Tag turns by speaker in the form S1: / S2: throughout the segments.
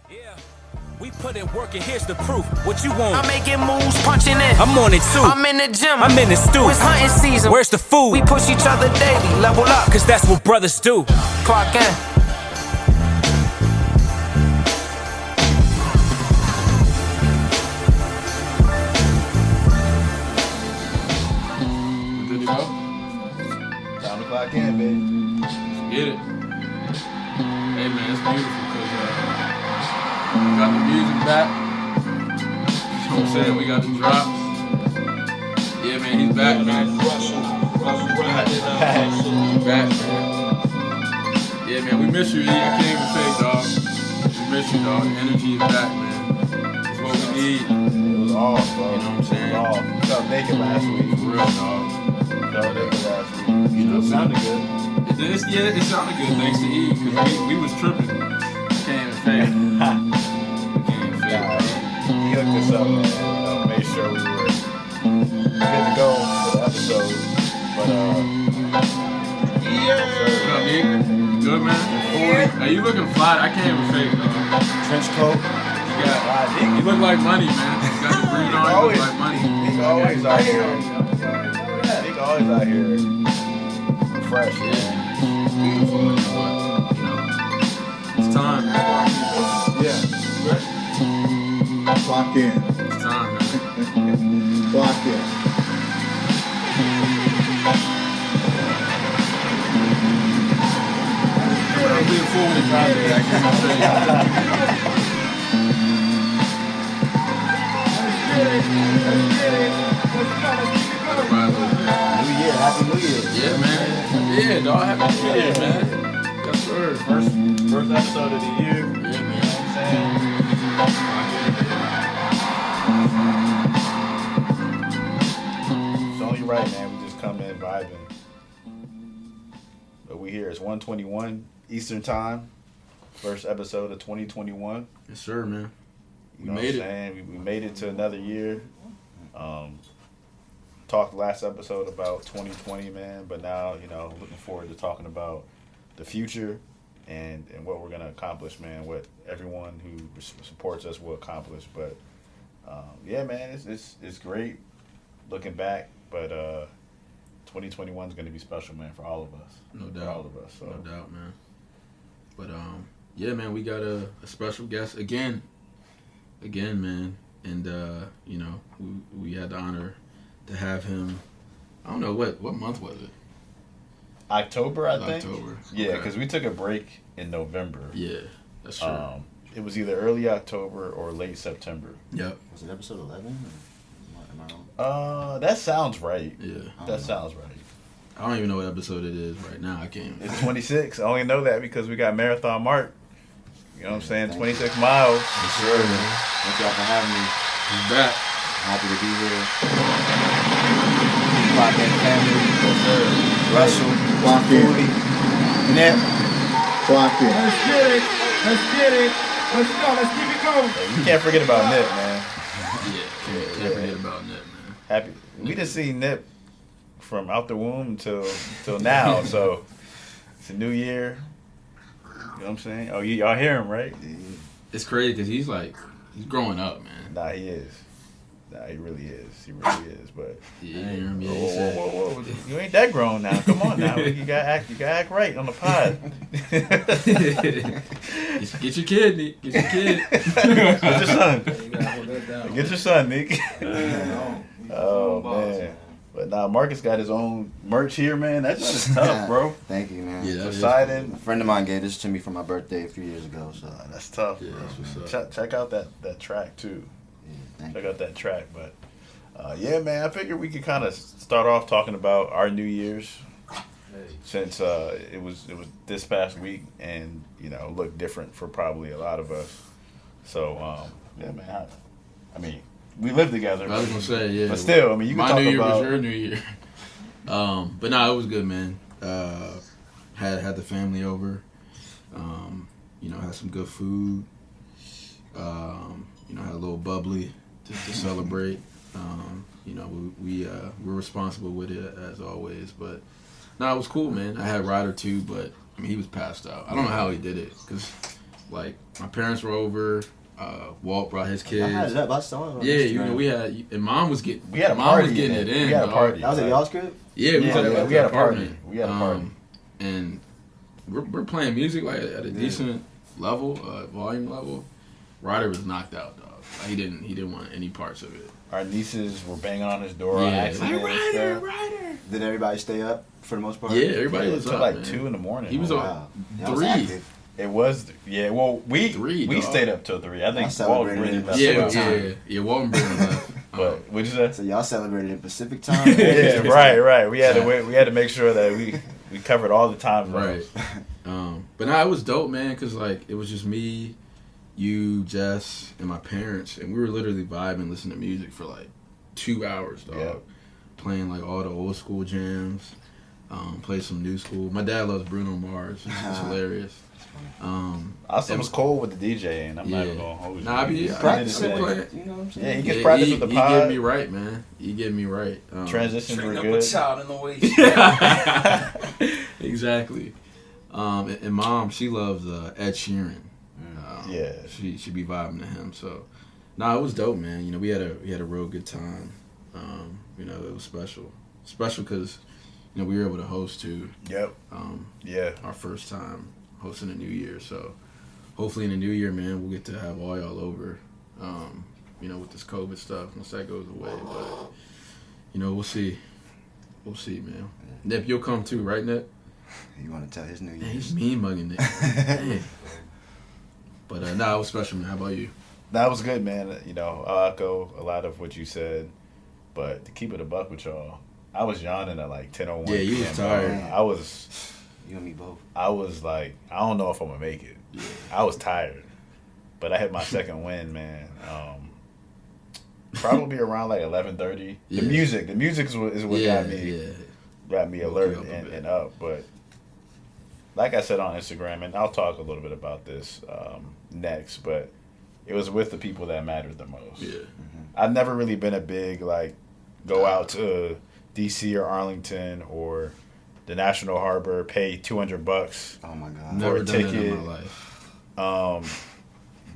S1: Yeah. We put in work and here's the proof. What you want?
S2: I'm making moves, punching in.
S1: I'm on it too.
S2: I'm in the gym.
S1: I'm in the stew.
S2: It's hunting season.
S1: Where's the food?
S2: We push each other daily, level up.
S1: Cause that's what brothers do.
S2: Clock in.
S3: Good to go?
S4: Time to clock in, baby.
S3: Let's get it. Hey man, it's beautiful because we got the music back. You know what I'm saying? We got the drops. Yeah man, he's back, man. He's back, man. Yeah man, we miss you, E. I can't even say, dog. We miss you, dog. The energy is back, man. It's what we need.
S4: It was off, bro.
S3: You know what I'm saying?
S4: It was off. We felt naked last week.
S3: For real, dog.
S4: Felt naked last week. You know, it sounded good.
S3: It sounded good thanks to E, because we was tripping. I can't even fake it. Can't even fake it.
S4: He hooked us up, man. You know, made sure we were good to go for the episode. But
S3: What up, E? You good, man? Hey, you looking fly. I can't even fake it, dog.
S4: trench coat.
S3: You look like money, man. You got the green on, you look like money.
S4: He always out here. He always out here fresh.
S3: Yeah. It's beautiful, man. But, you know, it's time, man.
S5: Yeah. Clock in.
S3: It's time, man.
S5: Clock in.
S3: I'm being full with the I can't say.
S4: New Year, Happy New Year.
S3: Yeah, man. Yeah, dog. Happy New Year, man. Yes, sir.
S4: First episode of the year.
S3: Yeah, man.
S4: It's only right, man. We just come in vibing. But we here. It's 1:21 Eastern Time. First episode of 2021.
S3: Yes, sir, man.
S4: You know what I'm saying? We made it to another year. Talked last episode about 2020, man. But now, you know, looking forward to talking about the future and what we're gonna accomplish, man. What everyone who supports us will accomplish. But yeah, man, it's great looking back. But 2021 is gonna be special, man, for all of us.
S3: No doubt.
S4: For all of us. So.
S3: No doubt, man. But yeah, man, we got a special guest again, man. And you know, we had the honor to have him. I don't know what month was it?
S4: October, I think.
S3: October.
S4: Yeah,
S3: Okay.
S4: because we took a break in November.
S3: Yeah, that's true.
S4: It was either early October or late September.
S3: Yep.
S6: Was it episode 11? Am I wrong?
S4: That sounds right.
S3: Yeah.
S4: That sounds right.
S3: I don't even know what episode it is right now. I can't.
S4: It's 26. I only know that because we got Marathon Marq. You know what I'm saying?
S6: Thank
S4: 26 miles.
S6: For sure, man. Thank y'all for having me.
S3: He's back.
S6: Happy to be here. Clock in family.
S4: Yes, sir.
S6: Russell.
S5: Clock in.
S6: Nip.
S5: Clock in.
S7: Let's get it. Let's get it. Let's go. Let's keep it going.
S4: Hey, you can't forget about Nip, man.
S3: Yeah. Can't forget about that, man.
S4: Happy. We just seen Nip from out the womb till now. So it's a new year. You know what I'm saying? Oh, y'all hear him, right?
S3: It's crazy because he's growing up, man.
S4: Nah, he is. Nah, he really is. He really is. But
S3: Yeah, you hear him? Yeah,
S4: whoa,
S3: he said-
S4: whoa. You ain't that grown now. Come on now. You gotta act right on the pod.
S3: Get your kid, Nick. Get your kid.
S4: Get your son.
S7: You gotta hold that down.
S4: Get your son, Nick.
S7: Oh,
S4: Oh man. But nah, Marcus got his own merch here, man. That's just tough, bro.
S6: Thank you, man.
S3: Yeah, that is
S4: Poseidon.
S6: A friend of mine gave this to me for my birthday a few years ago, so
S4: That's tough,
S3: Yeah,
S4: bro.
S3: that's what's up.
S4: Check out that track too.
S6: yeah, thank
S4: Check
S6: you.
S4: out that track. But yeah, man, I figured we could kind of start off talking about our New Year's since it was this past week, and you know, looked different for probably a lot of us. So yeah, man. I mean, we live together.
S3: I was gonna say, yeah.
S4: But still, I mean, you can
S3: my
S4: talk
S3: New Year
S4: about
S3: was your New Year. But no, it was good, man. Had the family over. You know, had some good food. You know, had a little bubbly to celebrate. You know, we're responsible with it as always. But no, it was cool, man. I had Ryder too, but I mean, he was passed out. I don't know how he did it because Like my parents were over. Walt brought his
S6: I had
S3: kids.
S6: it up. I saw it on
S3: Yeah, you
S6: Instagram.
S3: know we had, and mom was getting.
S4: We had a
S3: mom
S4: party.
S3: was getting
S4: in
S3: it
S4: there.
S3: in.
S4: We had a
S3: dog.
S4: party.
S6: That was at y'all's crib?
S3: Yeah, we
S4: Yeah,
S3: was at
S4: we
S3: the
S4: had a party.
S3: apartment.
S4: We had a party.
S3: And we're playing music like at a decent level, volume level. Ryder was knocked out, dog. Like, he didn't want any parts of it.
S4: Our nieces were banging on his door on
S3: Yeah,
S4: accident.
S3: like,
S4: and stuff.
S3: Ryder.
S6: Did everybody stay up for the most part?
S3: Yeah, everybody
S4: It
S3: was
S4: took
S3: up,
S4: like
S3: man.
S4: 2 in the morning.
S3: He was
S4: Oh,
S3: on
S6: Wow. Y'all was
S3: 3.
S6: active.
S4: It was, yeah. Well, we
S3: 3,
S4: we
S3: dog.
S4: stayed up till 3. I think
S6: I
S4: Walt
S6: celebrated
S4: really
S6: it.
S4: left
S3: Yeah,
S4: around.
S3: yeah. Walton Brennan left.
S4: But what'd you say?
S6: So y'all celebrated in Pacific time?
S4: Yeah, right. We had to make sure that we covered all the time.
S3: Right. But nah, it was dope, man, because like it was just me, you, Jess, and my parents, and we were literally vibing, listening to music for like 2 hours, dog.
S4: Yeah.
S3: Playing like all the old school jams, play some new school. My dad loves Bruno Mars. It's hilarious.
S4: Austin was cool with the DJ, and I'm not even gonna hold you.
S3: Nah, I be
S4: He
S6: Practice
S4: did
S6: it.
S4: his
S3: play
S4: thing.
S3: it.
S6: You know what I'm saying?
S4: Yeah, he gets
S3: Yeah,
S4: practice with the
S3: he
S4: pod.
S3: get me right, man. He get me right.
S4: Transitions were
S8: Train up
S4: good.
S8: a child in the way.
S3: Exactly. And mom, she loves Ed Sheeran.
S4: Yeah.
S3: She be vibing to him. So, nah, it was dope, man. You know, we had a real good time. You know, it was special because you know we were able to host too.
S4: Yep. Yeah.
S3: Our first time hosting a New Year. So, hopefully in the New Year, man, we'll get to have all y'all over. You know, with this COVID stuff once that goes away, but you know, we'll see. We'll see, man. Nip, you'll come too, right, Nip?
S6: You want to tell his New
S3: Man,
S6: Year's?
S3: he's mean mugging Nip. Dang. But nah, it was special, man. How about you?
S4: That was good, man. You know, I'll echo a lot of what you said, but to keep it a buck with y'all, I was yawning at like 10:01.
S3: Yeah, you was
S4: p.m.,
S3: tired.
S4: bro.
S6: You and me both.
S4: I was like, I don't know if I'm gonna make it. I was tired, but I hit my second win, man. Probably around like 11:30.
S3: Yeah.
S4: The music is what got me
S3: Woke
S4: alert
S3: you up a bit.
S4: and up. But like I said on Instagram, and I'll talk a little bit about this next, but it was with the people that mattered the most.
S3: Yeah.
S4: I've never really been a big like go out to DC or Arlington or the National Harbor, pay $200
S6: Oh my God.
S3: Never
S4: a
S3: done that in
S4: ticket.
S3: my life.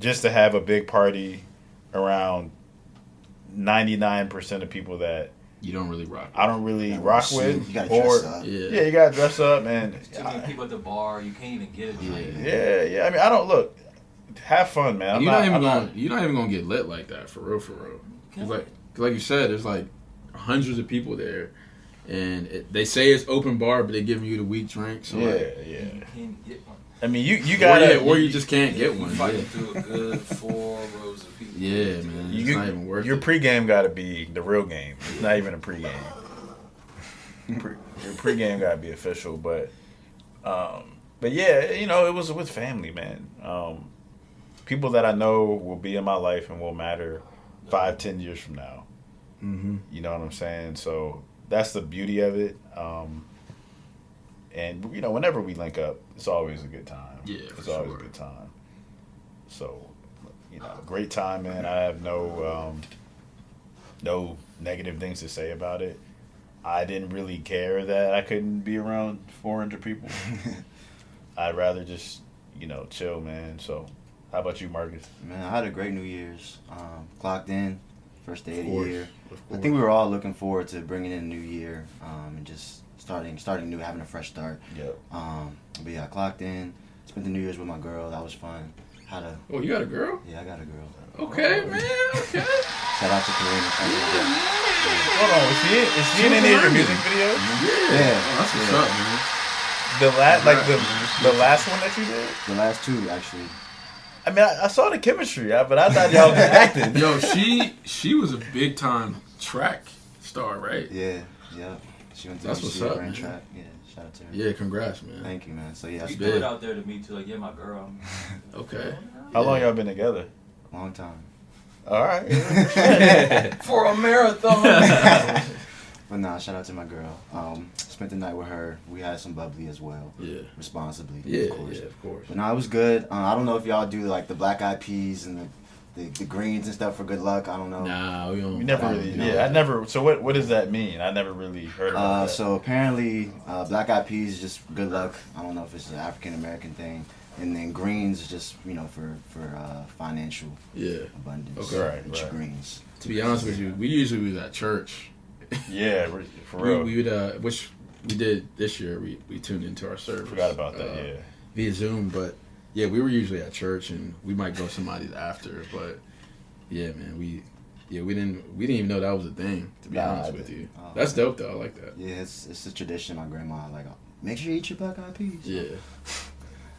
S4: Just to have a big party around 99% of people that
S3: You don't really rock.
S4: I don't really
S6: You gotta
S4: rock
S6: wear a
S4: with.
S6: suit. You gotta
S4: or
S6: dress up.
S3: Yeah.
S4: yeah, you gotta dress up, man.
S8: Too many people at the bar. You can't even get it.
S4: Yeah. I mean, I don't look. Have fun, man.
S3: You're not even gonna get lit like that for real. Cause like you said, there's like hundreds of people there, and they say it's open bar, but they're giving you the weak drink. So
S4: Yeah,
S3: like,
S4: yeah.
S8: You can't get one.
S4: I mean, you gotta.
S3: or you just can't get one.
S8: Fighting
S3: Yeah,
S8: through a good 4 rows of people.
S3: yeah, man. It's not even worth
S4: your
S3: it.
S4: pregame got to be the real game. It's not even a pregame. Your pregame got to be official, but yeah, you know, it was with family, man. People that I know will be in my life and will matter 5-10 years from now.
S3: Mm-hmm.
S4: You know what I'm saying? So that's the beauty of it. And you know, whenever we link up, it's always a good time.
S3: Yeah,
S4: it's
S3: for
S4: always
S3: sure.
S4: a good time. So, you know, great time, man. I have no negative things to say about it. I didn't really care that I couldn't be around 400 people. I'd rather just, you know, chill, man. So, how about you, Marcus?
S6: Man, I had a great New Year's. Clocked in, first day of the
S3: course,
S6: year.
S3: of
S6: I
S3: course.
S6: think we were all looking forward to bringing in a new year and just starting new, having a fresh start.
S4: Yep.
S6: But yeah, I clocked in, spent the New Year's with my girl. That was fun.
S3: Oh, you got a girl?
S6: Yeah, I got a girl.
S3: Okay, man. Okay.
S6: Shout out to Karina.
S4: Hold on, is she in any of your music videos?
S6: Yeah.
S3: Oh, that's what's up, man.
S4: The last one that you did?
S6: The last two, actually.
S4: I mean, I saw the chemistry, but I thought y'all was acting.
S3: Yo, she was a big time track star, right?
S6: Yeah. She went to
S3: That's what's
S6: UC
S3: up,
S6: ran
S3: man.
S6: track. Yeah, shout out to her.
S3: Yeah, congrats, man.
S6: Thank you, man. So yeah,
S8: You
S6: it's
S8: threw
S3: big.
S8: it out there to me too. Like, yeah, my girl.
S3: Okay.
S4: How long y'all been together?
S6: long time.
S4: All right.
S8: For a marathon.
S6: But nah, shout out to my girl. Spent the night with her. We had some bubbly as well.
S3: Yeah.
S6: Responsibly,
S3: Yeah,
S6: of course.
S3: yeah, of course.
S6: But nah, it was good. I don't know if y'all do like the black eyed peas and the greens and stuff for good luck. I don't know.
S3: Nah, we don't.
S4: We never
S6: I
S4: really,
S6: don't know.
S4: yeah, I never, so what does that mean? I never really heard about that.
S6: So apparently, black eyed peas is just good luck. I don't know if it's an African American thing. and then greens is just for financial
S3: Yeah.
S6: abundance.
S3: Okay.
S4: Right,
S6: With your
S4: right.
S6: greens.
S3: To be honest with you, we usually was at church.
S4: Yeah, for real.
S3: We would which we did this year. We tuned into our service.
S4: Forgot about that. Yeah.
S3: Via Zoom, but yeah, we were usually at church, and we might go somebody's after. But yeah, man, we didn't even know that was a thing. To be
S6: Nah,
S3: honest
S6: I
S3: with
S6: did.
S3: you,
S6: Oh.
S3: that's dope though. I like that.
S6: Yeah, it's a tradition. My grandma like make sure you eat your black eyed peas.
S3: Yeah,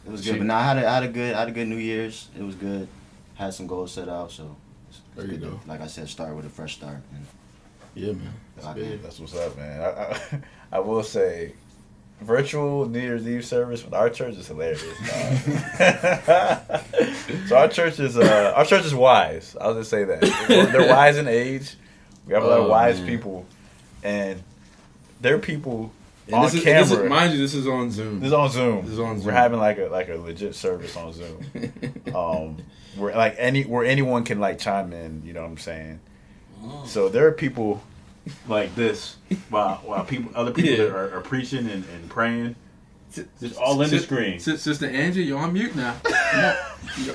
S6: It was good, but now I had a good New Year's. It was good. Had some goals set out, so it's
S3: There you
S6: good to,
S3: go.
S6: like I said, start with a fresh start. And
S3: yeah, man. That's
S6: lock
S3: big.
S6: in.
S4: That's what's up, man. I will say, virtual New Year's Eve service with our church is hilarious. Dog. So our church is wise. I'll just say that they're wise in age. We have a lot of wise people, and they're people
S3: And
S4: on
S3: this is,
S4: camera.
S3: mind you, this is on Zoom.
S4: This is on Zoom.
S3: This is on Zoom.
S4: We're having like a legit service on Zoom. Where like anyone can like chime in. You know what I'm saying? So there are people like this while other people
S3: Yeah.
S4: are preaching and praying. Just all in the screen.
S3: Sister Angie, you're on mute now.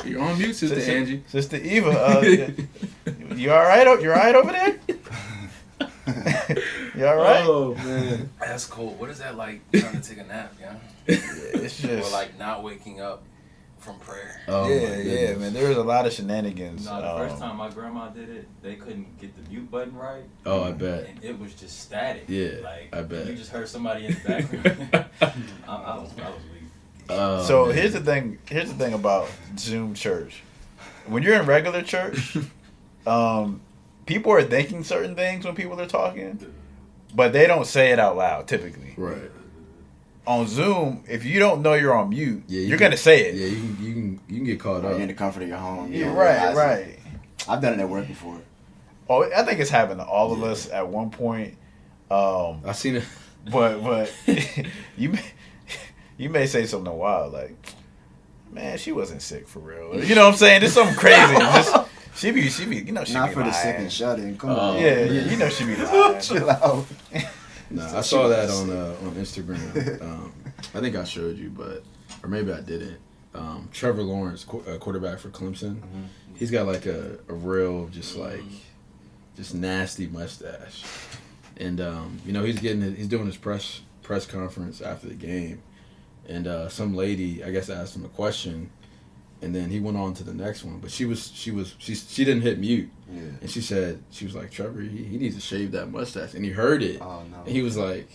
S3: You're on mute, Sister Angie.
S4: Sister Eva, you all right? You all right over there? You all right?
S3: Oh man.
S8: That's cool. What is that like trying to take a nap, yeah?
S4: It's
S8: Or
S4: just
S8: like not waking up from prayer.
S3: Oh, my
S4: yeah,
S3: goodness.
S4: man. There's a lot of shenanigans.
S8: No, the first time my grandma did it, they couldn't get the mute button right.
S3: Oh, I bet.
S8: And it was just static.
S3: Yeah,
S8: Like,
S3: I bet.
S8: You just heard somebody in the background. I was weak.
S3: Oh,
S4: So
S3: man.
S4: here's the thing. Here's the thing about Zoom church. When you're in regular church, people are thinking certain things when people are talking, but they don't say it out loud. Typically,
S3: Right.
S4: on Zoom, if you don't know you're on mute,
S3: Yeah,
S4: you're gonna say it.
S3: Yeah, you can get caught
S6: You're
S3: up.
S6: in the comfort of your home. you
S4: Yeah,
S6: don't
S4: right,
S6: realize it.
S4: right.
S6: I've done it at work before.
S4: Oh, I think it's happened to all of us at one point.
S3: I seen it.
S4: But you may say something wild like, "Man, she wasn't sick for real." Or, you know what I'm saying? It's something crazy. Just, she be you know she
S6: Not
S4: be
S6: for the sick
S4: lying.
S6: and shut in. Come
S3: Oh.
S6: on.
S4: Yeah, you know she be lying.
S6: Chill out.
S3: Nah, I saw that on Instagram. I think I showed you, but or maybe I didn't. Trevor Lawrence, quarterback for Clemson, he's got like a real just nasty mustache, and he's doing his press conference after the game, and some lady I guess asked him a question, and then he went on to the next one, but she didn't hit mute.
S6: Yeah.
S3: And she was like, Trevor, he needs to shave that mustache. And he heard it.
S6: Oh no.
S3: And he's like,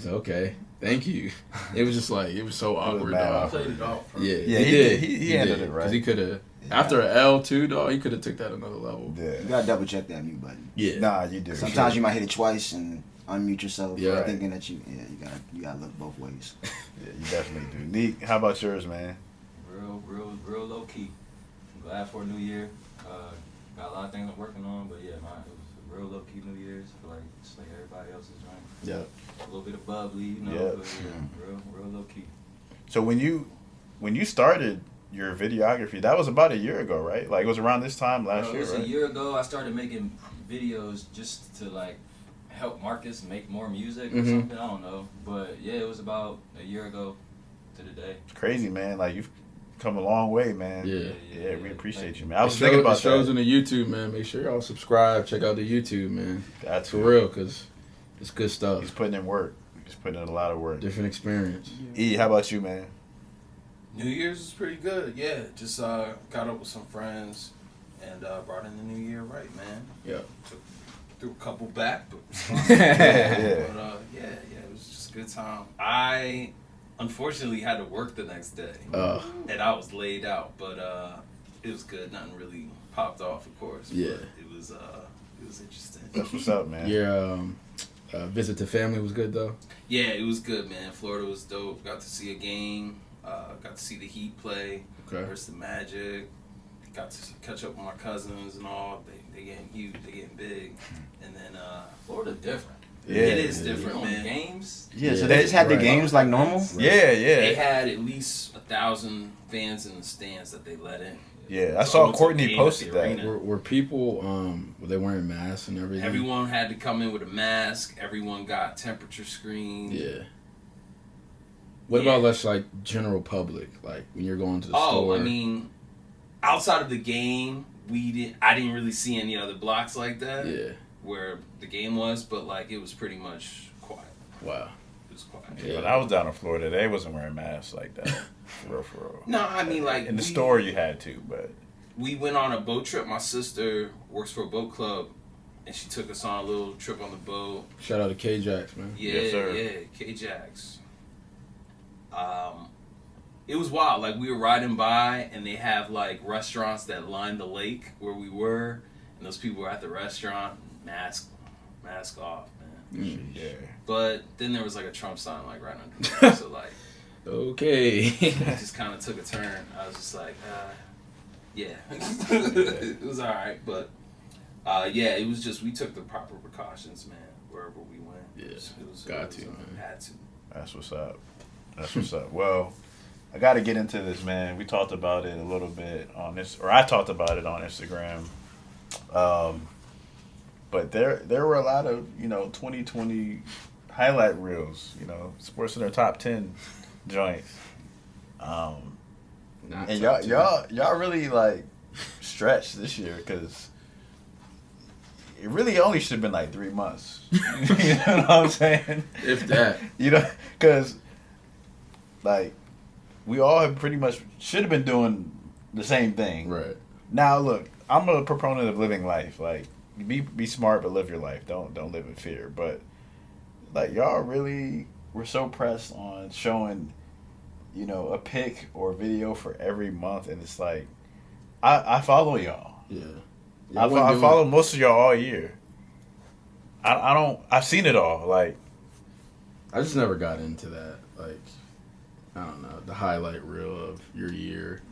S3: okay, thank you. It was just like, it was so awkward,
S4: bad.
S3: dog.
S8: Played it off.
S3: Yeah,
S4: Yeah,
S3: he
S4: he
S3: did.
S4: did. He handled it right.
S3: Because he could have, after an L too, dog, he could have took that another level.
S6: You
S4: Yeah.
S6: gotta double check that mute button.
S3: Yeah.
S4: Nah, you do.
S6: Sometimes you might hit it twice and unmute yourself.
S3: Yeah.
S6: Thinking that you gotta look both ways.
S4: Yeah, you definitely do. Neat. How about yours, man?
S8: Real low key. I'm glad for a new year. Got a lot of things I'm working on, but yeah, it was a real low key New Year's. I feel like just like everybody else's joint.
S3: Yeah.
S8: A little bit of bubbly, you know.
S4: Yeah.
S8: But real low key.
S4: So when you started your videography, that was about a year ago, right? Like it was around this time last
S8: It
S4: year,
S8: was
S4: right?
S8: a year ago. I started making videos just to like help Marques make more music or something. I don't know, but yeah, it was about a year ago to the day.
S4: It's crazy, man. Like you've come a long way, man.
S3: Yeah.
S4: Yeah, we appreciate
S8: Thank
S4: you, man. I was thinking
S3: It
S4: about
S3: shows
S4: that.
S3: on the YouTube, man. Make sure y'all subscribe. Check out the YouTube, man.
S4: That's
S3: For real, because it's good stuff.
S4: He's putting in work. He's putting in a lot of work.
S3: Different experience.
S4: E, how about you, man?
S9: New Year's was pretty good. Yeah, just got up with some friends and brought in the new year right, man.
S3: Yeah.
S9: Threw a couple back, but
S4: Yeah.
S9: but yeah, it was just a good time. I unfortunately had to work the next day, and I was laid out, but it was good. Nothing really popped off, of course.
S3: Yeah.
S9: But it was interesting.
S4: That's what's up, man.
S3: Your visit to family was good, though?
S9: Yeah, it was good, man. Florida was dope. Got to see a game. Got to see the Heat play versus the Magic. Got to catch up with my cousins and all. They getting huge. They getting big. And then
S8: Florida different.
S4: Yeah.
S9: it is different,
S8: On
S9: man.
S8: games.
S6: Yeah, so they just had the
S3: Right.
S6: games like normal.
S4: Yeah,
S9: They
S4: yeah.
S9: had at least 1,000 fans in the stands that they let in.
S4: Yeah, I
S9: So
S4: saw
S9: it was a
S4: Courtney
S9: game
S4: posted
S9: at the
S4: that.
S9: arena.
S3: Were people, were they wearing masks and everything?
S9: Everyone had to come in with a mask. Everyone got temperature screened.
S3: Yeah. What about less like general public? Like when you're going to the
S9: Oh,
S3: store?
S9: I mean, outside of the game, I didn't really see any other blocks like that.
S3: Yeah.
S9: Where the game was, but like it was pretty much quiet.
S3: Wow.
S9: It was quiet.
S4: Yeah. When I was down in Florida, they wasn't wearing masks like that. For real.
S9: No, I mean like
S4: in the store you had to, but
S9: we went on a boat trip. My sister works for a boat club, and she took us on a little trip on the boat.
S3: Shout out to K-Jax, man.
S9: Yeah,
S4: Yes, sir.
S9: yeah, K-Jax. It was wild. Like we were riding by, and they have like restaurants that line the lake where we were, and those people were at the restaurant, mask off, man.
S4: yeah.
S9: But then there was like a Trump sign like right under, so like
S3: Okay.
S9: it just kind of took a turn. I was just like, yeah, it was all right, but yeah, it was just we took the proper precautions, man, wherever we went.
S3: Yeah,
S9: it was
S3: got to, man.
S9: Had to.
S4: That's what's up. That's what's up. Well, I got to get into this, man. We talked about it a little bit on this, or I talked about it on Instagram. But there were a lot of 2020 highlight reels. Sports in their top 10 joints. And y'all really like stretched this year because it really only should have been like 3 months. You know what I'm saying?
S3: If that.
S4: Because like we all have pretty much should have been doing the same thing.
S3: Right.
S4: Now look, I'm a proponent of living life. Like be smart but live your life. Don't live in fear. But like y'all really were so pressed on showing a pic or video for every month, and it's like I follow y'all.
S3: Yeah.
S4: I follow most of y'all all year. I've seen it all. Like
S3: I just never got into that. Like I don't know, the highlight reel of your year.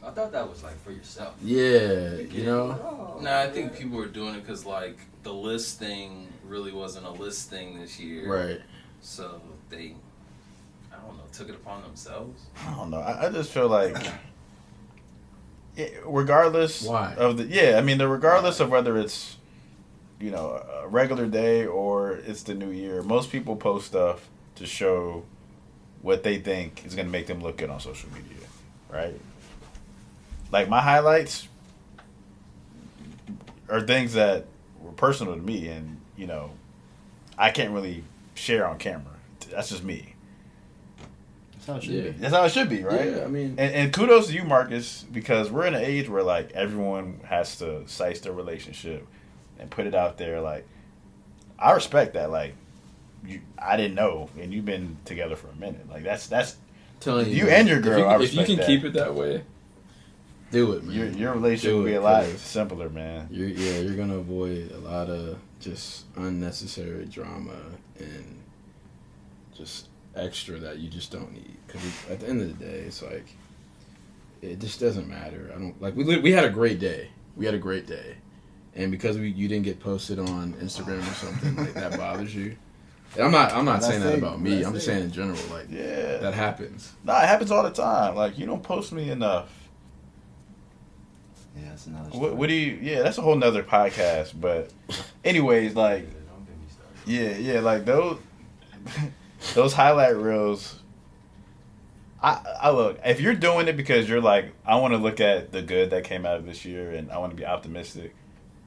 S8: I thought that was like for yourself.
S3: Yeah,
S9: No, I think people were doing it because like the list thing really wasn't a list thing this year,
S3: Right.
S9: So they, I don't know, took it upon themselves.
S4: I don't know. I just feel like, regardless of regardless of whether it's a regular day or it's the new year, most people post stuff to show what they think is going to make them look good on social media, right? Like my highlights are things that were personal to me, and I can't really share on camera. That's just me.
S6: That's how it should be.
S4: That's how it should be, right?
S3: Yeah, I mean,
S4: and kudos to you, Marcus, because we're in an age where like everyone has to size their relationship and put it out there. Like, I respect that. Like, I didn't know, and you've been together for a minute. Like that's
S3: telling
S4: you and your girl.
S3: If you can keep it that way, do it, man.
S4: Your relationship will be a lot simpler, man.
S3: You're gonna avoid a lot of just unnecessary drama and just extra that you just don't need. Because at the end of the day, it's like it just doesn't matter. I don't like we had a great day. We had a great day, and because you didn't get posted on Instagram or something, like that bothers you. And I'm not saying that about me. I'm just saying in general, like that happens.
S4: Nah, it happens all the time. Like you don't post me enough.
S6: Yeah, that's another story.
S4: What do you? Yeah, that's a whole nother podcast. But, anyways, like, yeah, like those highlight reels. I look, if you're doing it because you're like, I want to look at the good that came out of this year and I want to be optimistic,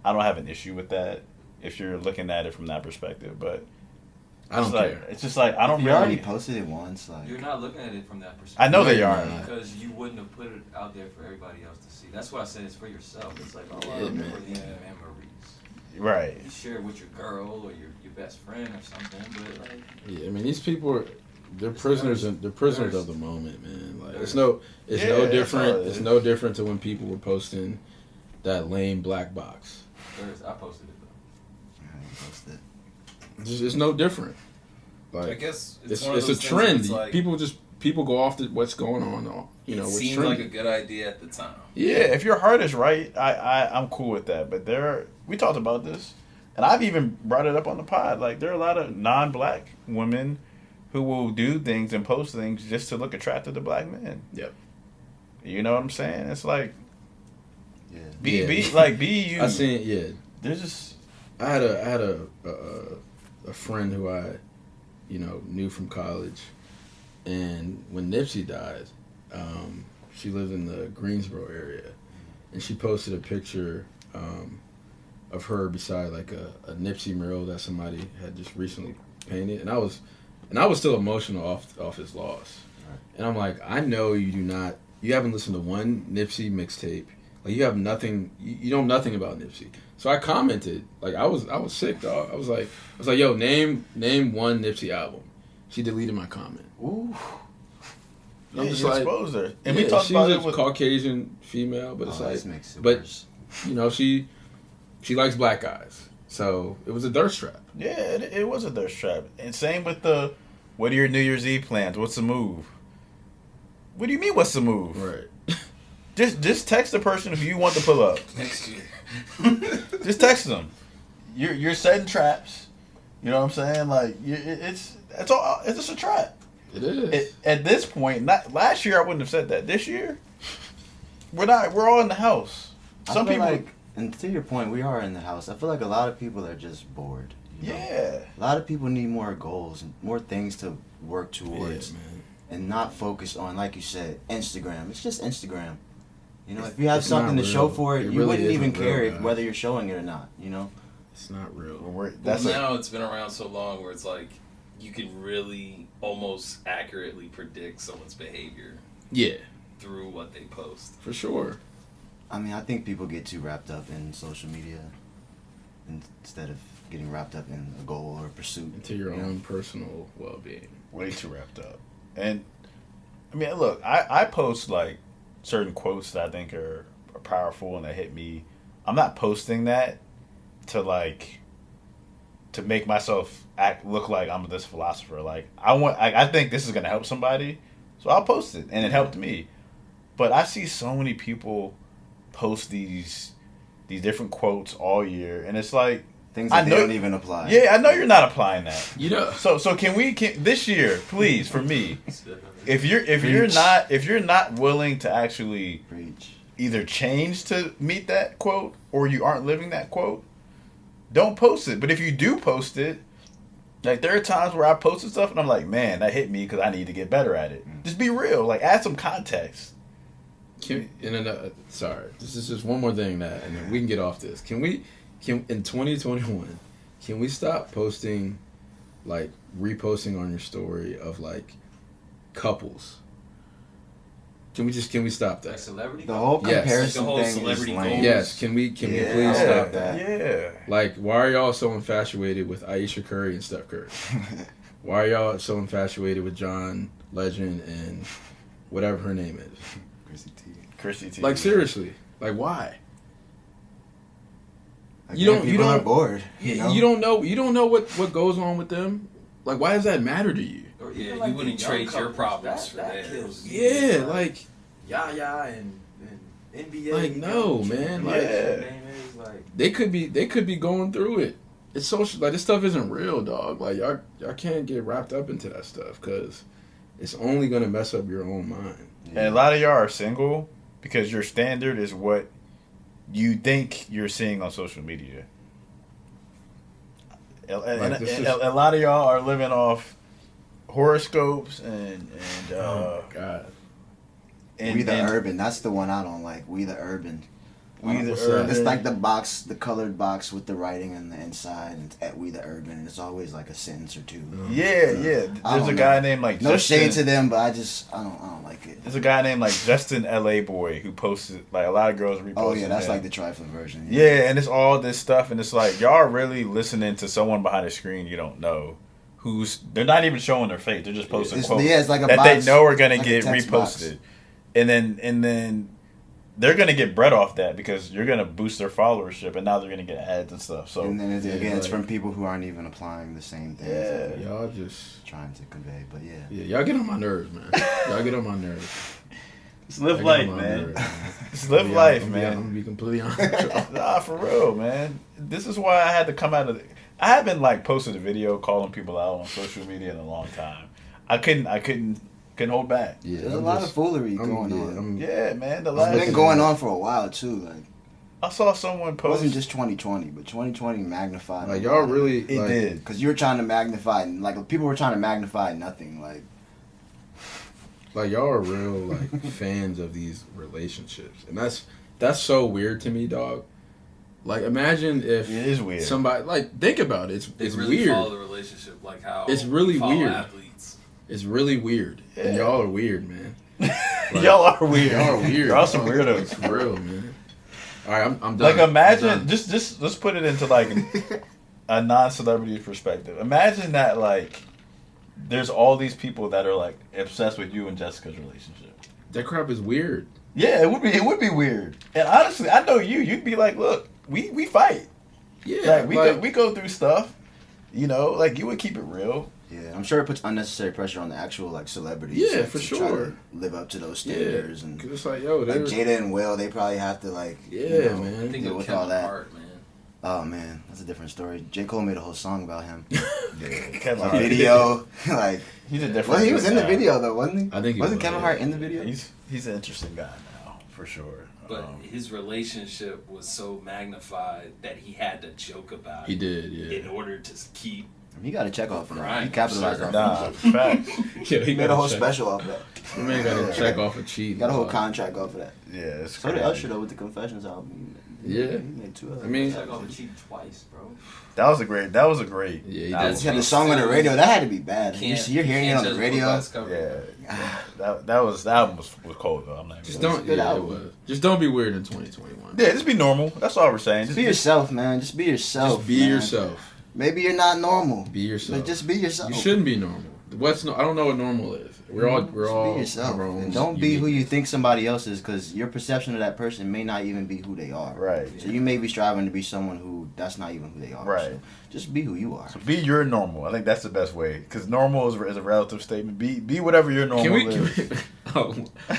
S4: I don't have an issue with that. If you're looking at it from that perspective, but
S3: I don't care.
S4: It's just like I don't
S6: You
S4: really.
S6: already posted it once. Like
S8: You're not looking at it from that perspective.
S4: I know they are
S8: because you wouldn't have put it out there for everybody else to see. That's why I said it's for yourself. It's like, I remember these memories.
S4: Right.
S8: You share it with your girl or your best friend or something, but like.
S3: Yeah, I mean these people they're prisoners of the moment, man. Like it's no different. It's no different to when people were posting that lame black box.
S8: I posted it though.
S6: I didn't post it.
S3: It's no different. Like
S9: I guess
S3: it's
S9: one of
S3: a
S9: those things
S3: trend.
S9: that's like,
S3: People go off to what's going on.
S9: It
S3: what's
S9: seemed
S3: trending.
S9: like a good idea at the time.
S4: Yeah, if your heart is right, I'm cool with that. But we talked about this, and I've even brought it up on the pod. Like there are a lot of non-black women who will do things and post things just to look attractive to black men.
S3: Yep.
S4: You know what I'm saying? It's like, be you.
S3: I seen. Yeah.
S4: There's just.
S3: I had a friend who knew from college. And when Nipsey died, she lived in the Greensboro area, and she posted a picture of her beside like a Nipsey mural that somebody had just recently painted, and I was still emotional off his loss. Right. And I'm like, I know you haven't listened to one Nipsey mixtape. Like you have nothing, you know nothing about Nipsey. So I commented, like I was sick, dog. I was like, yo, name one Nipsey album. She deleted my comment.
S4: Ooh.
S3: I'm
S4: yeah,
S3: just
S4: you
S3: like,
S4: exposed her. And we talked
S3: she
S4: about
S3: was
S4: it
S3: a
S4: with
S3: Caucasian female, but it's
S6: That makes it
S3: but
S6: worse.
S3: She likes black guys, so it was a thirst trap.
S4: Yeah, it was a thirst trap. And same with the, what are your New Year's Eve plans? What's the move? What do you mean, what's the move?
S3: Right.
S4: Just text the person who you want to pull up.
S9: Next year.
S4: Just text them. You're setting traps. You know what I'm saying? Like it's just a trap.
S3: It is.
S4: At this point, not last year I wouldn't have said that. This year, we're all in the house. Some people
S6: like, and to your point, we are in the house. I feel like a lot of people are just bored.
S4: Yeah.
S6: A lot of people need more goals, more things to work towards, and not focus on, like you said, Instagram. It's just Instagram. If you have something to show for it, you
S3: really
S6: wouldn't even
S3: real,
S6: care
S3: guys.
S6: whether you're showing it or not.
S3: It's not real.
S9: Now it's been around so long where it's like you can really almost accurately predict someone's behavior.
S3: Yeah.
S9: Through what they post.
S3: For sure.
S6: I mean, I think people get too wrapped up in social media instead of getting wrapped up in a goal or a pursuit.
S3: Into your own personal well-being.
S4: Way too wrapped up. And I mean, look, I post like certain quotes that I think are powerful and that hit me. I'm not posting that to make myself look like I'm this philosopher. Like I think this is gonna help somebody, so I'll post it, and it helped me. But I see so many people post these different quotes all year, and it's like
S6: things that they don't even apply.
S4: Yeah, I know you're not applying that. So can we this year, please, for me, if you're not willing to actually either change to meet that quote or you aren't living that quote, don't post it. But if you do post it, like there are times where I posted stuff and I'm like, man, that hit me because I need to get better at it. Just be real. Like add some context.
S3: Sorry, this is just one more thing and then we can get off this. Can in 2021, can we stop posting, like reposting on your story of like couples? Can we stop that?
S8: Like celebrity?
S6: The whole comparison
S9: Like the whole
S6: thing
S9: celebrity
S6: is lame.
S9: goals.
S3: Yes, can we please stop that?
S4: Yeah.
S3: Like, why are y'all so infatuated with Aisha Curry and Steph Curry? Why are y'all so infatuated with John Legend and whatever her name is?
S4: Chrissy T.
S3: Like seriously, like why?
S6: Again, people are bored.
S3: You don't know what goes on with them. Like, why does that matter to you?
S8: Or
S9: Yeah,
S8: even
S9: you
S8: like
S9: wouldn't
S8: the
S9: trade
S8: young
S9: your problems
S8: couples,
S9: for
S8: that
S9: theirs.
S8: kills me.
S3: Yeah,
S8: It's
S3: like
S8: Yaya and NBA.
S3: Like, no, man, like-
S8: Their name is, like,
S3: they could be going through it. It's social. Like, this stuff isn't real, dog. Like, y'all can't get wrapped up into that stuff because it's only gonna mess up your own mind.
S4: And a lot of y'all are single because your standard is what you think you're seeing on social media. And a lot of y'all are living off horoscopes and
S3: Oh my god.
S6: We the Urban. That's the one I don't like. We the Urban.
S4: We the
S3: What's that?
S4: Urban.
S6: It's like the box, the colored box with the writing on the inside, and it's at We the Urban, and it's always like a sentence or two.
S4: Yeah.
S6: I
S4: There's a
S6: don't
S4: guy
S6: know.
S4: named like
S6: No
S4: Justin,
S6: shade to them, but I don't like it.
S4: There's a guy named like Justin LA Boy who posted like a lot of girls reposted.
S6: Oh yeah, that's
S4: him.
S6: like the trifling version.
S4: Yeah, and it's all this stuff, and it's like y'all are really listening to someone behind a screen you don't know, they're not even showing their face. They're just posting quotes
S6: it's like a
S4: that
S6: box,
S4: they know are gonna
S6: like a
S4: get
S6: text
S4: reposted,
S6: box.
S4: and then they're gonna get bread off that because you're gonna boost their followership, and now they're gonna get ads and stuff. So
S6: And then it's from people who aren't even applying the same things that they're
S3: Y'all just
S6: trying to convey. But yeah,
S3: y'all get on my nerves, man. Y'all get on my nerves.
S4: just live
S3: Y'all
S4: life,
S3: get on my
S4: man.
S3: nerves, man.
S4: Just live
S3: I'm
S4: life,
S3: gonna
S4: man.
S3: be completely honest with y'all.
S4: Nah, for real, man. This is why I had to come out of I haven't like posted a video calling people out on social media in a long time. I couldn't hold back.
S3: Yeah,
S6: there's a lot of foolery going on.
S4: Yeah, man.
S6: It's been going on for a while too. Like,
S4: I saw someone
S6: It
S4: post.
S6: wasn't just 2020, but 2020 magnified.
S3: Like y'all really,
S4: It
S3: like,
S4: did.
S6: Because you were trying to magnify, like people were trying to magnify nothing.
S3: like y'all are real like fans of these relationships, and that's so weird to me, dog. Like imagine if
S4: It is weird.
S3: somebody like think about it.
S9: They
S3: It's
S9: really
S3: weird.
S9: follow the relationship like how
S3: It's really
S9: we follow
S3: weird.
S9: athletes.
S3: It's really weird, and
S4: Yeah.
S3: y'all are weird, man. Like,
S4: Y'all are weird.
S3: Y'all are weird.
S4: Y'all some
S3: dog.
S4: weirdos.
S3: It's real, man. All right, I'm done.
S4: Like
S3: I'm
S4: imagine,
S3: done.
S4: just let's put it into like a non-celebrity perspective. Imagine that like there's all these people that are like obsessed with you and Jessica's relationship.
S3: That crap is weird.
S4: Yeah, it would be weird. And honestly, I know you'd be like, look, we fight.
S3: Yeah,
S4: Like we go through stuff. You know, like you would keep it real.
S6: Yeah, I'm sure it puts unnecessary pressure on the actual like celebrities.
S3: Yeah,
S6: like,
S3: for
S6: to try
S3: sure.
S6: to live up to those
S3: Yeah,
S6: standards and
S3: 'cause it's like yo,
S6: like
S3: they're
S6: Jada and Will, they probably have to like
S3: yeah, man.
S9: Think
S6: deal
S9: of
S6: with
S9: Kevin
S6: all that.
S9: Hart, man.
S6: Oh man, that's a different story. J. Cole made a whole song about him.
S4: Kevin
S6: A
S4: Hart.
S6: video, like
S4: He's a different.
S6: well, he was in the
S4: guy.
S6: video though, wasn't he?
S3: I think he
S6: wasn't
S3: was,
S6: Kevin
S3: yeah.
S6: Hart in the video.
S4: He's an interesting guy now, for sure.
S9: But his relationship was so magnified that he had to joke about
S3: He
S9: it
S3: did, yeah.
S9: in order to keep.
S6: He got a check off of that.
S9: Right.
S6: He capitalized off
S4: Nah,
S6: of
S4: facts.
S3: Yeah,
S6: He made a whole special off of that.
S3: The man got a check off a cheat.
S6: He got a whole contract off of that.
S4: Yeah, it's
S6: So did
S4: crazy.
S6: Usher though with the Confessions album.
S3: Yeah.
S6: He made 2 of them.
S3: I mean,
S8: Check off the cheap twice, bro.
S4: That was a great.
S3: Yeah, he
S4: album.
S3: did.
S6: He had the song on the radio. That had to be bad.
S9: Can't-
S6: You're hearing it
S9: can't
S6: on the
S9: judge
S6: radio.
S9: book by its cover.
S4: Yeah, that album was cold though. I'm not.
S3: Just
S4: Even
S3: don't.
S6: good
S3: Yeah, it
S6: album.
S3: was. Just don't be weird in 2021.
S4: Yeah, just be normal. That's all we're saying.
S6: Just be yourself, man. Just be yourself.
S3: Just be
S6: man.
S3: yourself.
S6: Maybe you're not normal.
S3: Be yourself.
S6: But just be yourself.
S3: You shouldn't be normal. I don't know what normal is. We're all
S6: Be yourself.
S3: our own
S6: And don't be who you
S3: uniqueness.
S6: think somebody else is, because your perception of that person may not even be who they are.
S4: Right.
S6: So you may be striving to be someone who that's not even who they are.
S4: Right.
S6: So just be who you are.
S4: So be your normal. I think that's the best way. Because normal is a relative statement. Be whatever your normal is.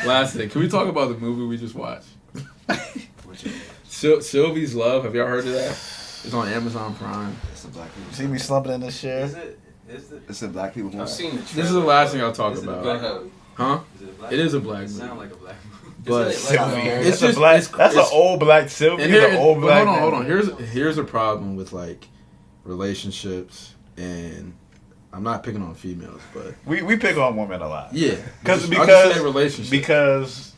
S3: Last thing, can we talk about the movie we just watched? Sylvie's Love. Have y'all heard of that? It's on Amazon Prime.
S6: It's a black people.
S4: See me slumping in this chair.
S8: Is it? Is it?
S6: It's a black people movie.
S9: I've seen the
S3: This is the last thing I'll talk
S8: Is it a
S3: about.
S8: black movie?
S3: Huh?
S8: Is it a black
S3: It is a
S8: movie?
S3: black
S8: It
S3: movie.
S8: sound like a black movie.
S3: But
S8: Isn't it like
S4: Sylvie.
S8: a-
S3: It's
S4: That's a
S3: just-
S4: black.
S3: it's-
S4: That's an
S3: it's-
S4: old black Sylvie.
S3: And
S4: He's
S3: here,
S4: an old black.
S3: hold on.
S4: man.
S3: Here's a problem with like relationships, and I'm not picking on females, but
S4: We pick on women a lot.
S3: yeah,
S4: Because
S3: I'll just say relationships.
S4: because.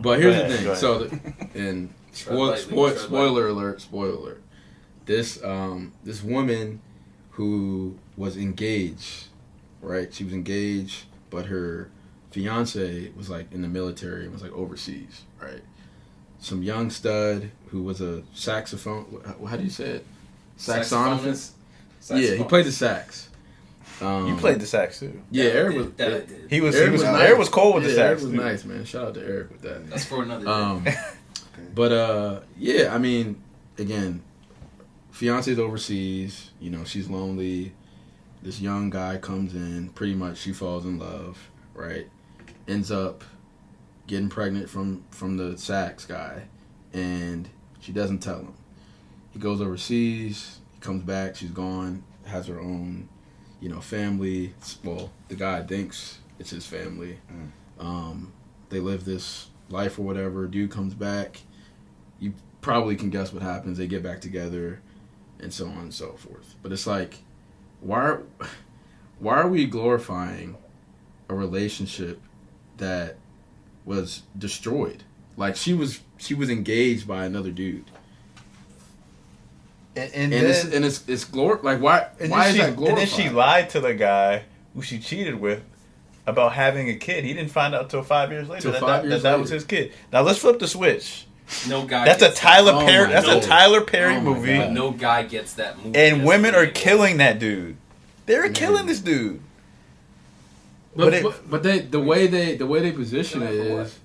S3: But here's
S4: Go
S3: the
S4: ahead,
S3: thing.
S4: go
S3: So,
S4: ahead.
S3: and
S9: Tread lightly, tread
S3: spoiler alert. Spoiler alert. This woman who was engaged, right? She was engaged, but her fiance was like in the military and was like overseas, right? Some young stud who was a saxophone. How do you say it? Saxophonist. Yeah, he played the sax.
S4: You played the sax too.
S3: Yeah, Eric was.
S9: That I did.
S4: He was.
S3: Eric
S4: He was.
S3: was nice.
S4: Eric was cold with the
S3: Yeah,
S4: sax
S3: Eric was
S4: too.
S3: nice, man. Shout out to Eric with that.
S9: That's for another day.
S3: But yeah, I mean, again, fiance's overseas. You know, she's lonely. This young guy comes in. Pretty much, she falls in love. Right, ends up getting pregnant from the sax guy, and she doesn't tell him. He goes overseas. He comes back. She's gone. Has her own, family. Well, the guy thinks it's his family. They live this life or whatever. Dude comes back. You probably can guess what happens. They get back together, and so on and so forth. But it's like, why are we glorifying a relationship that was destroyed? Like she was engaged by another dude.
S4: And
S3: it's glor like why is that glorified?
S4: And then she lied to the guy who she cheated with about having a kid. He didn't find out until 5 years later that was his kid. Now let's flip the switch.
S9: No guy.
S4: That's a
S9: gets
S4: Tyler
S3: Oh
S4: Perry.
S3: my
S4: That's a
S3: God.
S4: Tyler Perry
S3: Oh my
S4: movie.
S9: But no guy gets that movie.
S4: And
S9: as
S4: women
S9: a
S4: are
S9: man.
S4: killing that dude. They're killing this dude.
S3: But the way they position it
S8: Killing him for
S3: is,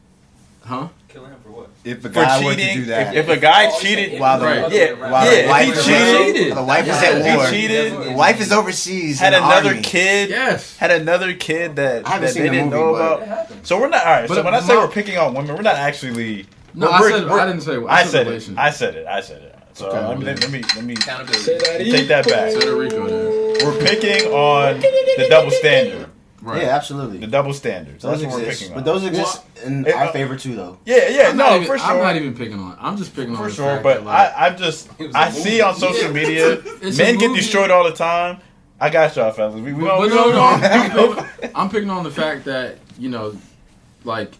S3: huh?
S8: Killing him for what?
S6: If a
S4: For
S6: guy were to
S4: cheating,
S6: do that,
S4: if a guy
S8: Oh,
S4: cheated
S8: yeah,
S6: while the,
S3: Right.
S6: while
S4: Yeah,
S6: the wife
S4: if
S6: is
S4: he cheated,
S6: the wife is
S4: yeah,
S6: at
S4: if he
S6: war.
S4: cheated,
S6: The wife is overseas.
S4: had
S6: in the
S4: another
S6: army.
S4: kid,
S3: Yes.
S4: had another kid that,
S6: I haven't
S4: that
S6: seen
S4: they
S6: the
S4: didn't
S6: movie,
S4: know
S6: but-
S8: It
S4: about.
S8: happened.
S4: So we're not all right. So
S3: But
S4: when I say
S3: my-
S4: we're picking on women, we're not actually.
S3: No,
S4: we're-
S3: I didn't say.
S4: I said it.
S3: relationship.
S4: I said it. So
S3: Okay,
S4: let me
S9: Accountability.
S3: Say that
S4: take that back.
S3: Say the Rico there.
S4: We're picking on the double standard.
S3: Right.
S6: Yeah, absolutely.
S4: The double standards.
S6: Those
S4: That's what we're
S6: exist,
S4: picking
S6: but
S4: on.
S6: those exist in our favor too, though.
S4: Yeah, no, for sure.
S3: I'm not even picking on it. I'm just picking on
S4: for
S3: the
S4: sure.
S3: fact
S4: But
S3: that, like,
S4: I see on social media,
S3: It's
S4: men
S3: a
S4: get
S3: movie.
S4: destroyed all the time. I got y'all, fellas. We
S3: But no, I'm picking on the fact that, you know, like,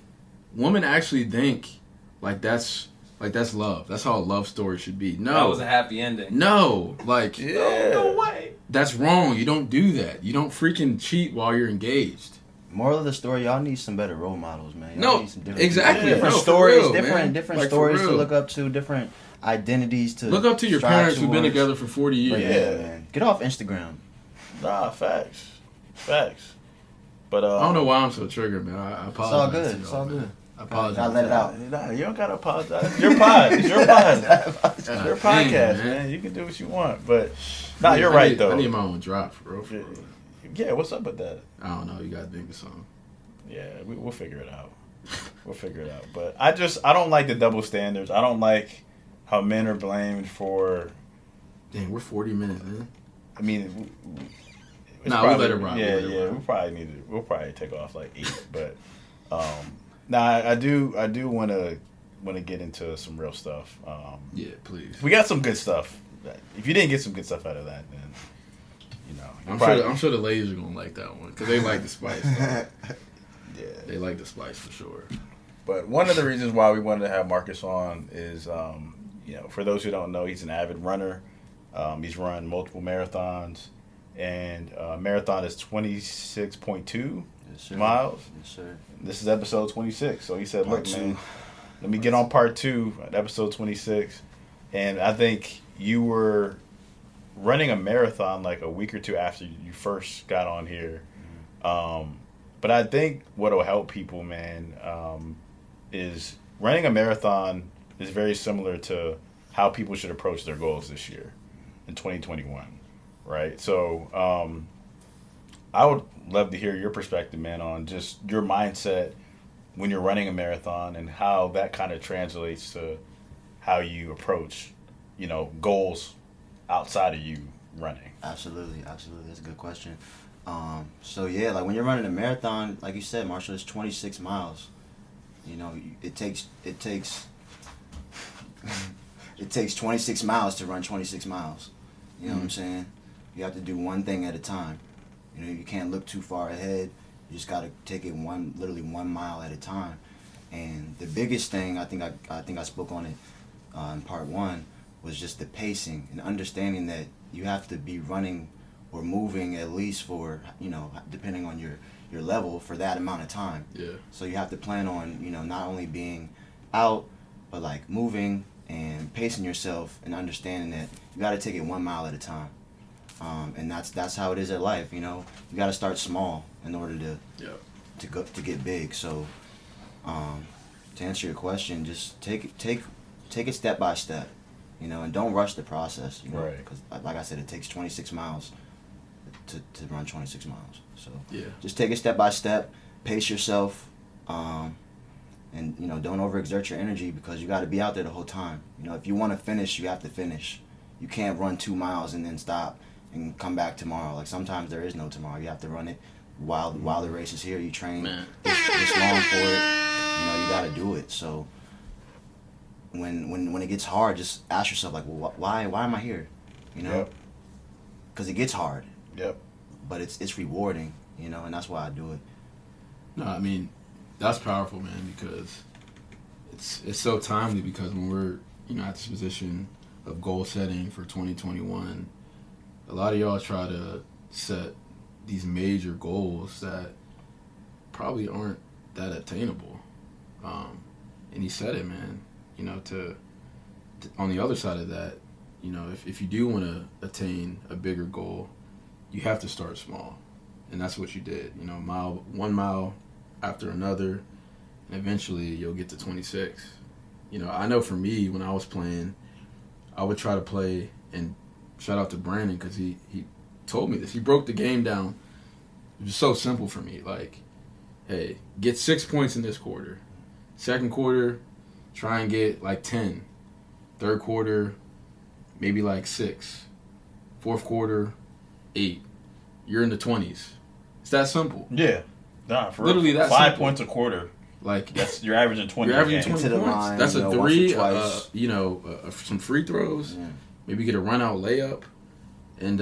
S3: women actually think like that's love. That's how a love story should be. No,
S8: That was a happy ending.
S3: no, like,
S4: no way.
S3: that's wrong. You don't do that. You don't freaking cheat while you're engaged.
S6: Moral of the story: y'all need some better role models, man. Y'all
S3: No,
S6: need some different
S3: exactly.
S6: different
S3: No, for
S6: stories,
S3: real,
S6: different
S3: man. Like, for
S6: stories to
S3: real.
S6: look up to, different identities to
S3: Look up to your
S6: strive
S3: parents who've been
S6: towards.
S3: together for 40 years.
S6: But
S4: Yeah.
S6: man, get off Instagram.
S4: Nah, facts. But
S3: I don't know why I'm so triggered, man. I apologize.
S6: It's all
S3: to
S6: good.
S3: y'all,
S6: It's all
S3: man.
S6: good.
S3: I apologize.
S6: Gotta let it out.
S4: Nah, you don't gotta apologize. It's your pod. It's your pod. It's your
S3: Dang,
S4: podcast,
S3: man.
S4: man. You can do what you want. But nah, you're
S3: I
S4: right
S3: need,
S4: though.
S3: I need my own drop, for real.
S4: Yeah, what's up with that?
S3: I don't know. You gotta think of something.
S4: Yeah, we'll figure it out. We'll figure it out. But I don't like the double standards. I don't like how men are blamed for.
S3: Dang, we're 40 minutes in.
S4: I mean, it's
S3: Nah, we'll let it rock.
S4: Yeah,
S3: We'll let it rock.
S4: We'll probably take off like 8. But I do want to get into some real stuff.
S3: Yeah, please.
S4: We got some good stuff. If you didn't get some good stuff out of that, then you know.
S3: I'm sure the ladies are gonna like that one because they like the spice.
S4: Yeah,
S3: They like the spice for sure.
S4: but one of the reasons why we wanted to have Marques on is, for those who don't know, he's an avid runner. He's run multiple marathons, and marathon is 26.2 miles.
S6: Yes, sir.
S4: This is episode 26. So he said,
S6: Part
S4: "Look,
S6: 2.
S4: man, let me get on part 2 at episode 26." And I think you were running a marathon like a week or 2 after you first got on here. But I think what'll help people, man, is running a marathon is very similar to how people should approach their goals this year in 2021, right? So I would love to hear your perspective, man, on just your mindset when you're running a marathon and how that kind of translates to how you approach, goals outside of you running.
S6: Absolutely. That's a good question. So yeah, like when you're running a marathon, like you said, Marshall, it's 26 miles. It takes 26 miles to run 26 miles. You know what I'm saying? You have to do one thing at a time. You can't look too far ahead. You just got to take it literally 1 mile at a time. And the biggest thing, I think I spoke on it in part 1, was just the pacing and understanding that you have to be running or moving at least for, depending on your level, for that amount of time.
S3: Yeah.
S6: So you have to plan on, not only being out, but like moving and pacing yourself and understanding that you got to take it 1 mile at a time. And that's how it is at life. You got to start small in order to get big. So to answer your question, just take it step by step, and don't rush the process.
S4: Right.
S6: Because like I said, it takes 26 miles to run 26 miles. So
S3: Yeah.
S6: just take it step by step, pace yourself, and don't overexert your energy because you got to be out there the whole time. If you want to finish, you have to finish. You can't run 2 miles and then stop and come back tomorrow. Like sometimes there is no tomorrow. You have to run it while the race is here. You train this long for it. You got to do it. So when it gets hard, just ask yourself like, well, why am I here? Because it gets hard.
S4: Yep.
S6: But it's rewarding, and that's why I do it.
S3: No, I mean, that's powerful, man, because it's so timely because when we're, at this position of goal setting for 2021, a lot of y'all try to set these major goals that probably aren't that attainable. And he said it, man, to on the other side of that, if you do want to attain a bigger goal, you have to start small. And that's what you did, 1 mile after another, and eventually you'll get to 26. I know for me, when I was playing, I would try to play, and shout out to Brandon because he told me this. He broke the game down. It was so simple for me. Like, hey, get 6 points in this quarter. Second quarter, try and get like 10. Third quarter, maybe like 6. Fourth quarter, 8. You're in the 20s. It's that simple.
S4: Yeah. Nah, for
S3: Literally
S4: real.
S3: that
S4: 5
S3: simple.
S4: points a quarter.
S3: Like
S4: You're averaging 20.
S3: You're averaging
S4: a game.
S3: 20
S6: To the
S3: points.
S6: line,
S3: That's
S6: you
S3: a
S6: know, once or
S3: three.
S6: twice.
S3: Some free throws.
S6: Yeah.
S3: Maybe get a run out layup. And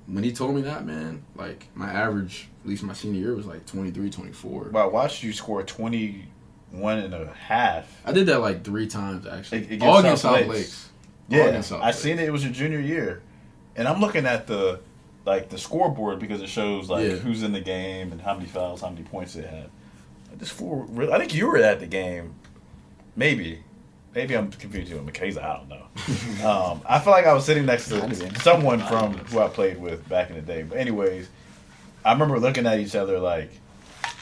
S3: when he told me that, man, like my average, at least my senior year, was like 23, 24.
S4: But I watched you score 21 and a half.
S3: I did that like 3 times actually.
S4: Against
S3: All against
S4: South
S3: South
S4: Lakes.
S3: Lakes.
S4: Yeah,
S3: All against South
S4: I
S3: Lakes.
S4: seen it. It was your junior year, and I'm looking at the scoreboard because it shows who's in the game and how many fouls, how many points they had. This fool, really, I think you were at the game. Maybe I'm confused with Makayla. I don't know. I feel like I was sitting next to someone from who I played with back in the day. But anyways, I remember looking at each other like,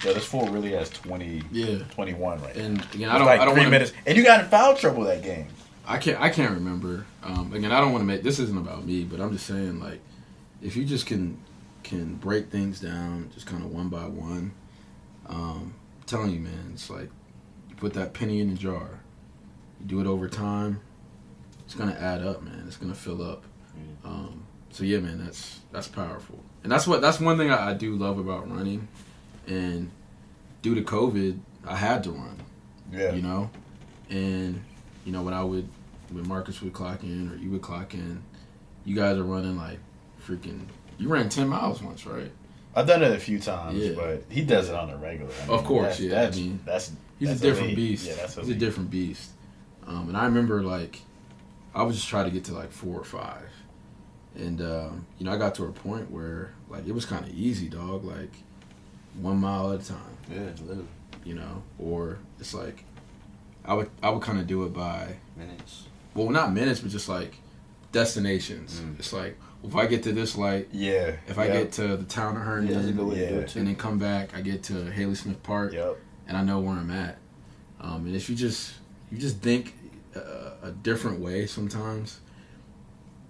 S4: yo, this fool really has 21 right now.
S3: And again,
S4: I don't 3 minutes. And you got in foul trouble that game.
S3: I can't remember. Again, I don't want to make this isn't about me, but I'm just saying like, if you just can break things down, just kind of one by one. I'm telling you, man, it's like you put that penny in the jar. You do it over time, it's gonna add up, man. It's gonna fill up. So yeah, man, that's powerful, and that's one thing I do love about running. And due to COVID, I had to run.
S4: Yeah,
S3: you know, and you know when Marques would clock in or you would clock in, you guys are running like freaking. You ran 10 miles once, right?
S4: I've done it a few times,
S3: Yeah.
S4: but he does it on a regular. I mean,
S3: Of course,
S4: that's,
S3: yeah. He's
S4: that's
S3: a different
S4: elite.
S3: beast.
S4: Yeah, that's
S3: He's a different beast. And I remember like I was just trying to get to like 4 or 5, and you know I got to a point where like it was kind of easy, dog. Like 1 mile at a time.
S6: Yeah, literally.
S3: You know, or it's like I would kind of do it by
S6: Minutes.
S3: Well, not minutes, but just like destinations. It's like if I get to this light, if I get to the town of Herndon,
S6: that's a good way to do it too.
S3: and then come back, I get to Haley Smith Park, and I know where I'm at. And if you just think a different way, sometimes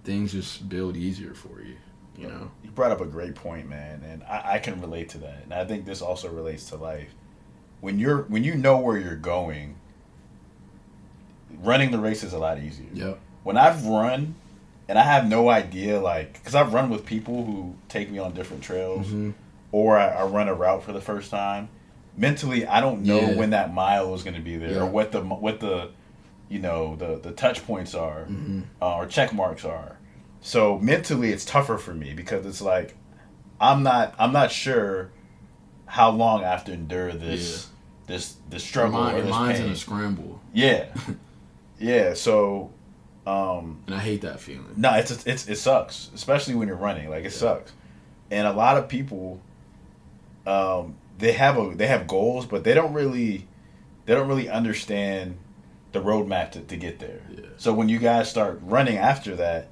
S3: things just build easier for you. You know,
S4: you brought up a great point, man, and I can relate to that. And I think this also relates to life. When you know where you're going, running the race is a lot easier.
S3: Yep.
S4: When I've run and I have no idea, like, because I've run with people who take me on different trails, or I run a route for the first time. Mentally, I don't know when that mile is going to be there, or what the you know the touch points are, or check marks are. So mentally, it's tougher for me because it's like I'm not sure how long I have to endure this struggle or this
S3: mine's
S4: pain.
S3: in a scramble.
S4: Yeah, yeah. So,
S3: and I hate that feeling.
S4: No, it sucks, especially when you're running. Like it sucks, and a lot of people, they have goals, but they don't really understand the roadmap to get there.
S3: Yeah.
S4: So when you guys start running after that,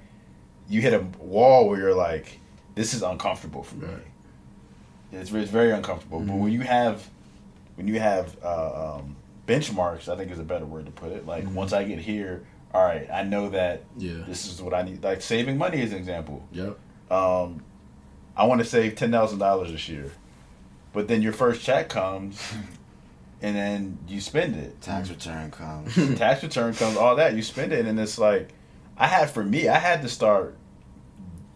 S4: you hit a wall where you're like, this is uncomfortable for me. It's very uncomfortable. But when you have benchmarks, I think is a better word to put it. Like once I get here, all right, I know that this is what I need. Like saving money is an example.
S3: Yep.
S4: I want to save $10,000 this year, but then your first check comes, and then you spend it.
S6: Tax return comes.
S4: Tax return comes. All that you spend it, and it's like I had to start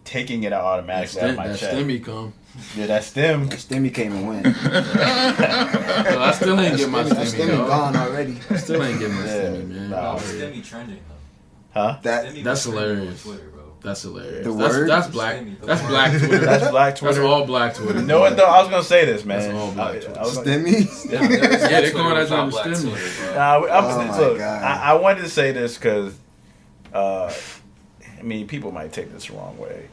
S4: taking it out automatically out of my check.
S3: That stimmy come.
S4: Yeah, that stem.
S6: That stimmy came and went.
S3: I still ain't get my stimmy.
S6: That stimmy gone already.
S3: I still ain't get my stimmy, man.
S4: Nah.
S8: Stimmy trending though.
S4: Huh?
S3: That's hilarious.
S8: Twitter, bro.
S3: That's hilarious.
S6: The word?
S3: That's black. That's black Twitter.
S4: That's black Twitter.
S3: That's all black Twitter.
S4: You know what though? I was gonna say this, man.
S3: That's all black Twitter.
S6: Stimmy?
S3: Yeah, they call that joint stimmy.
S4: Look,
S6: God.
S4: I wanted to say this because, I mean, people might take this the wrong way.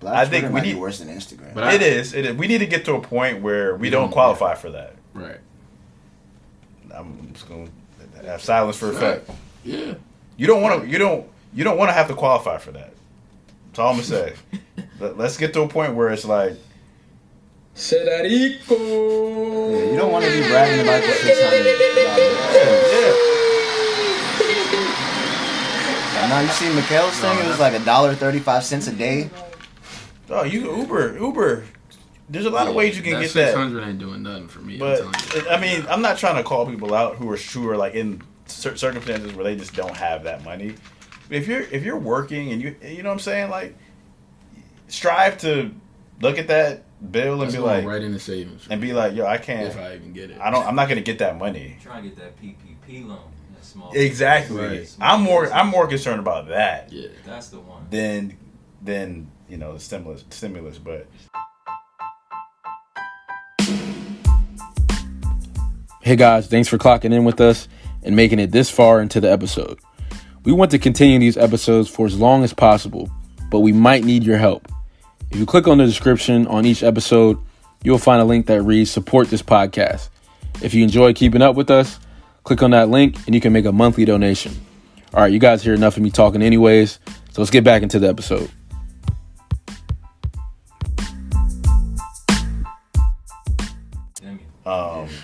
S6: Black
S4: I think
S6: Twitter
S4: we
S6: might
S4: need
S6: be worse than Instagram.
S3: But
S4: it is. We need to get to a point where we don't qualify for that.
S3: Right.
S4: I'm just gonna have silence for effect.
S3: Yeah.
S4: You don't want to have to qualify for that. That's all I'm gonna say. Let's get to a point where it's like,
S3: Federico.
S6: Yeah, you don't want to be bragging about the $600. Now you see Mikhail's thing. It was like $1.35 a day.
S4: oh, you can Uber. There's a lot of ways you can get that.
S3: 600 ain't doing nothing for me.
S4: But
S3: I'm telling you.
S4: I mean, I'm not trying to call people out who are like in circumstances where they just don't have that money. If you're working and you know what I'm saying, like strive to look at that bill and
S3: That's
S4: be
S3: going
S4: like,
S3: right into savings.
S4: and be like, yo, I can't.
S3: If I even get it,
S4: I'm not gonna get that money.
S8: Trying to get that PPP loan. That small.
S4: Exactly.
S3: Right.
S4: I'm more concerned about that.
S3: Yeah.
S8: That's the one.
S4: Than the stimulus. But
S3: Hey guys, thanks for clocking in with us and making it this far into the episode. We want to continue these episodes for as long as possible, but we might need your help. If you click on the description on each episode, you'll find a link that reads support this podcast. If you enjoy keeping up with us, click on that link and you can make a monthly donation. All right, you guys hear enough of me talking anyways, so let's get back into the episode.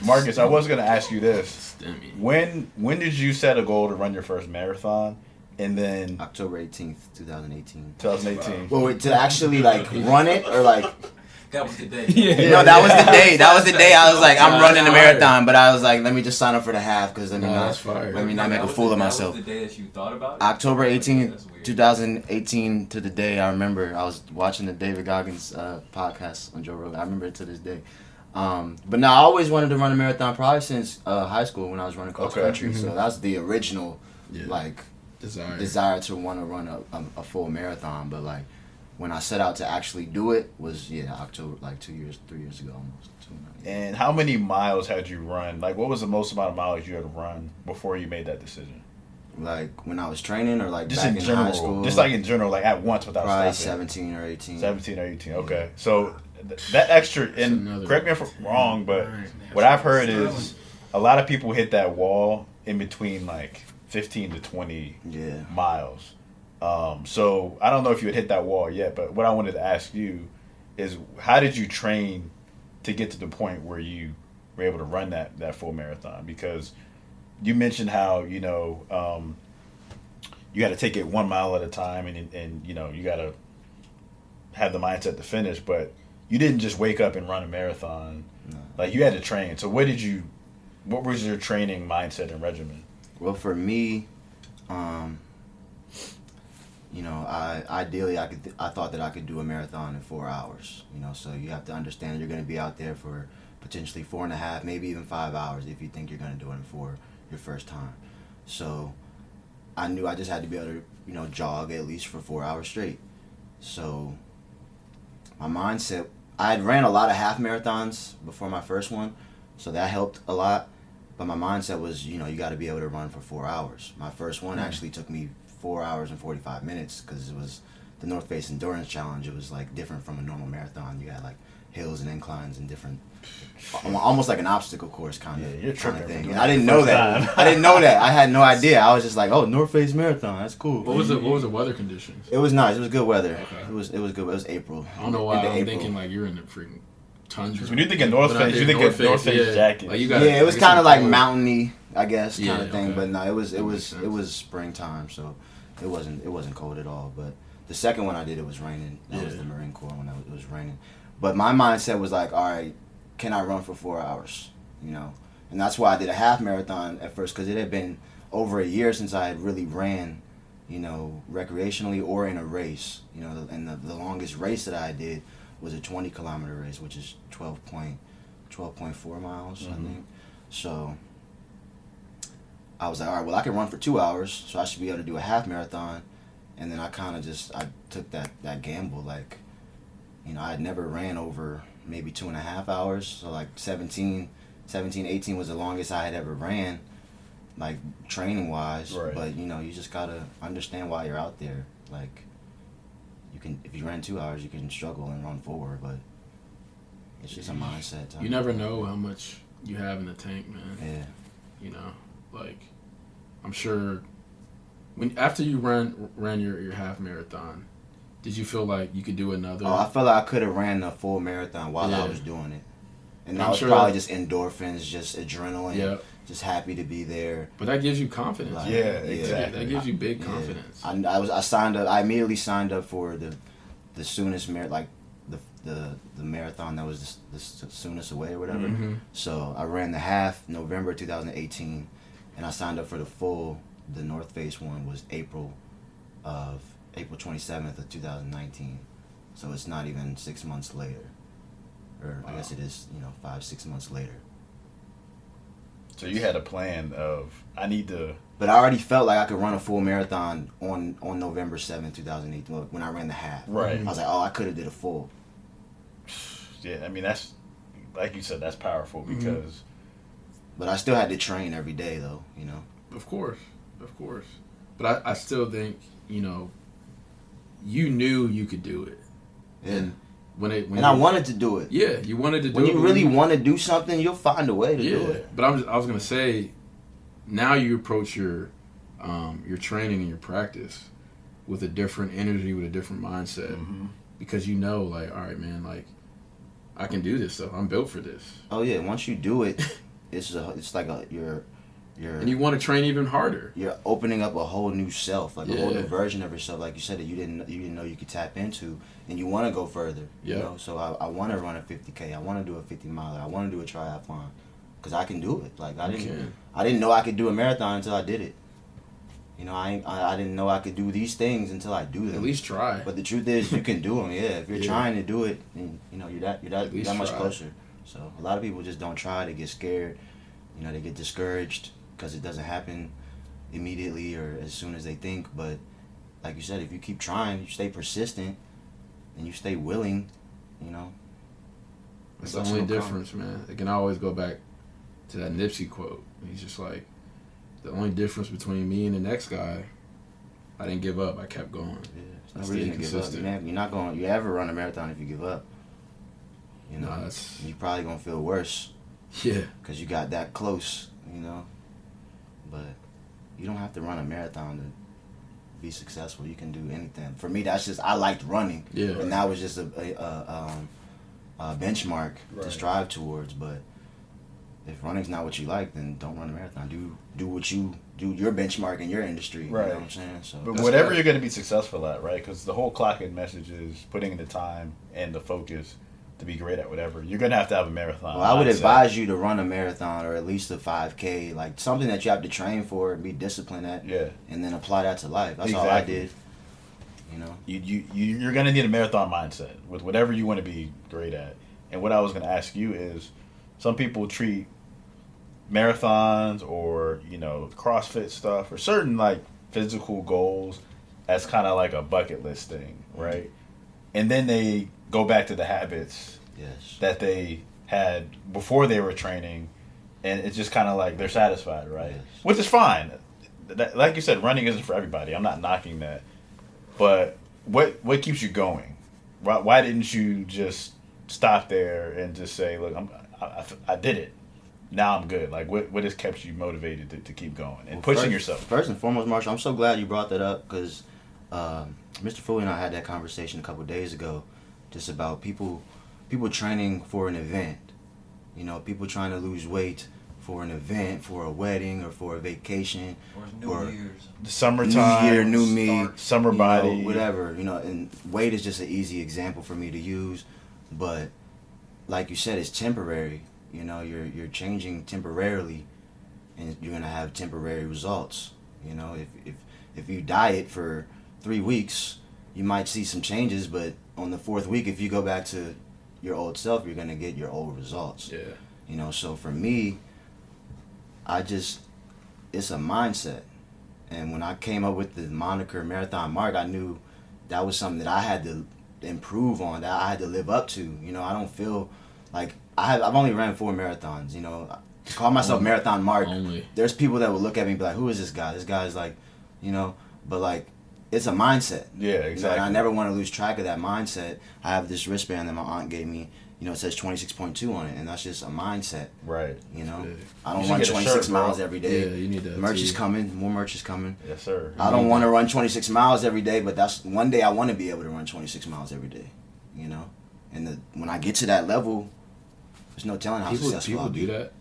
S4: Marcus, I was gonna ask you this. When did you set a goal to run your first marathon? And then
S6: October 18th, 2018.
S4: 2018.
S6: Well, wait, to actually like run it or like.
S8: That was the day.
S6: No, that was the day. That was the day I was like, I'm running a marathon, but I was like, let me just sign up for the half because let me not make a fool of myself.
S8: That was the day that you thought about it?
S6: October 18th, 2018 to the day. I remember I was watching the David Goggins podcast on Joe Rogan. I remember it to this day. But no, I always wanted to run a marathon probably since high school when I was running cross country.
S3: Mm-hmm.
S6: So that's the original like desire to want to run a full marathon. But like when I set out to actually do it was October, like 3 years ago almost.
S4: And how many miles had you run? Like what was the most amount of miles you had run before you made that decision?
S6: Like when I was training or like
S4: just
S6: back
S4: in general,
S6: high school?
S4: just like in general, like at once without
S6: probably
S4: stopping.
S6: 17 or 18.
S4: 17 or 18. Okay, so that extra, and correct me if I'm wrong, but what I've heard is a lot of people hit that wall in between like 15 to 20 miles. So I don't know if you had hit that wall yet, but what I wanted to ask you is how did you train to get to the point where you were able to run that full marathon? Because you mentioned how, you got to take it 1 mile at a time and you got to have the mindset to finish, but you didn't just wake up and run a marathon. No. Like you had to train. So what was your training mindset and regimen?
S6: Well, for me, ideally I thought that I could do a marathon in 4 hours. So you have to understand you're going to be out there for potentially 4.5, maybe even 5 hours if you think you're going to do it for your first time. So I knew I just had to be able to, jog at least for 4 hours straight. So my mindset, I had ran a lot of half marathons before my first one, so that helped a lot. But my mindset was, you got to be able to run for 4 hours. My first one actually took me 4 hours and 45 minutes because it was the North Face Endurance Challenge. It was like different from a normal marathon. You had like hills and inclines and different, almost like an obstacle course kind of thing. I didn't know that. I had no idea. I was just like, oh, North Face Marathon, that's cool.
S3: What was the weather conditions?
S6: It was nice. It was good weather.
S3: Okay.
S6: It was good. It was April.
S3: I don't know why I'm thinking like you're in the freaking tundra.
S4: When you think of North Face, you think of North Face jacket.
S3: Like
S6: it was kind of like mountainy, I guess, kind of thing.
S3: Okay.
S6: But no, it was springtime, so it wasn't cold at all. But the second one I did, it was raining. That was the Marine Corps when it was raining. But my mindset was like, all right, can I run for 4 hours? And that's why I did a half marathon at first, because it had been over a year since I had really ran, recreationally or in a race. And the longest race that I did was a 20-kilometer race, which is 12.4 miles, I think. So I was like, all right, well, I can run for 2 hours, so I should be able to do a half marathon. And then I kind of I took that gamble, like, I had never ran over maybe 2.5 hours. So like 17, 18 was the longest I had ever ran, like training wise. Right. But you just gotta understand why you're out there. Like if you ran 2 hours, you can struggle and run forward, but it's just a mindset.
S3: You never know how much you have in the tank, man.
S6: Yeah.
S3: Like I'm sure after you ran your half marathon, did you feel like you could do another?
S6: Oh, I felt like I could have ran the full marathon while I was doing it. And that was probably just endorphins, just adrenaline, just happy to be there.
S3: But that gives you confidence.
S4: Like, exactly.
S3: That gives you big confidence.
S6: I signed up. I immediately signed up for the soonest the marathon that was the soonest away or whatever. Mm-hmm. So I ran the half November 2018, and I signed up for the full. The North Face one was April 27th of 2019. So it's not even 6 months later. or I guess it is, 5-6 months later.
S4: So you had a plan of, I need to...
S6: But I already felt like I could run a full marathon on November 7th, 2008, when I ran the half.
S4: Right.
S6: I was like, oh, I could have did a full.
S4: Yeah, I mean, that's, like you said, that's powerful because...
S6: But I still had to train every day, though,
S3: Of course. But I still think, you knew you could do it.
S6: Yeah.
S3: And when
S6: I wanted to do it.
S3: Yeah, you wanted to do it.
S6: When you really want to do something, you'll find a way to do it.
S3: But I was gonna say, now you approach your training and your practice with a different energy, with a different mindset, because like, all right, man, like I can do this stuff. I'm built for this.
S6: Oh yeah, once you do it, it's like you're
S3: and you want to train even harder.
S6: You're opening up a whole new self, like a whole new version of yourself, like you said, that you didn't know you could tap into, and you want to go further. So I want to run a 50K. I want to do a 50 miler. I want to do a triathlon, because I can do it. Like I didn't know I could do a marathon until I did it. I didn't know I could do these things until I do them.
S3: At least try.
S6: But the truth is, you can do them. Yeah, if you're trying to do it, then you're that much closer. So a lot of people just don't try. They get scared. They get discouraged because it doesn't happen immediately or as soon as they think. But like you said, if you keep trying, you stay persistent, and you stay willing,
S3: That's the only difference, man. It can always go back to that Nipsey quote. He's just like, the only difference between me and the next guy, I didn't give up. I kept going.
S6: Yeah, there's no reason to give up. You're not going. You ever run a marathon if you give up? You're probably gonna feel worse.
S3: Yeah.
S6: Because you got that close, But you don't have to run a marathon to be successful. You can do anything. For me, that's just, I liked running.
S3: Yeah.
S6: And that was just a benchmark to strive towards. But if running's not what you like, then don't run a marathon. Do what you do, your benchmark in your industry.
S4: Right.
S6: You know what I'm saying? So,
S4: but whatever you're going to be successful at, right? Because the whole clock-in message is putting in the time and the focus to be great at whatever. You're going to have a marathon.
S6: Well, I would advise you to run a marathon or at least a 5K, like something that you have to train for and be disciplined at.
S4: Yeah. And
S6: then apply that to life. That's all I did.
S4: You're going to need a marathon mindset with whatever you want to be great at. And what I was going to ask you is, some people treat marathons or CrossFit stuff or certain like physical goals as kind of like a bucket list thing, right? And then they go back to the habits that they had before they were training, and it's just kind of like they're satisfied, right? Which is fine. Like you said, running isn't for everybody. I'm not knocking that, but what keeps you going? Why didn't you just stop there and just say, look, I did it. Now I'm good. Like, what has kept you motivated to keep going and pushing yourself?
S6: First and foremost, Marshall, I'm so glad you brought that up because Mr. Foley and I had that conversation a couple of days ago, just about people training for an event. People trying to lose weight for an event, for a wedding, or for a vacation,
S8: or New Year's,
S4: the summertime,
S6: New Year, new me,
S4: summer body,
S6: whatever. And weight is just an easy example for me to use, but like you said, it's temporary. You're changing temporarily, and you're gonna have temporary results. If you diet for 3 weeks, you might see some changes, but on the 4th week, if you go back to your old self, you're gonna get your old results.
S3: Yeah.
S6: So for me, it's a mindset, and when I came up with the moniker Marathon Marq, I knew that was something that I had to improve on, that I had to live up to. I don't feel like I've only ran 4 marathons. To call myself Marathon Marq, there's people that would look at me and be like, who is this guy? This guy's like, but like, it's a mindset.
S4: Yeah, exactly.
S6: And I never want to lose track of that mindset. I have this wristband that my aunt gave me. It says 26.2 on it, and that's just a mindset.
S4: Right.
S6: I don't run 26 miles every day.
S3: Yeah, you need that.
S6: Merch is coming. More merch is coming.
S4: Yes, sir.
S6: I don't want to run 26 miles every day, but that's one day I want to be able to run 26 miles every day. And when I get to that level, there's no telling how successful I'll be.
S3: People do that.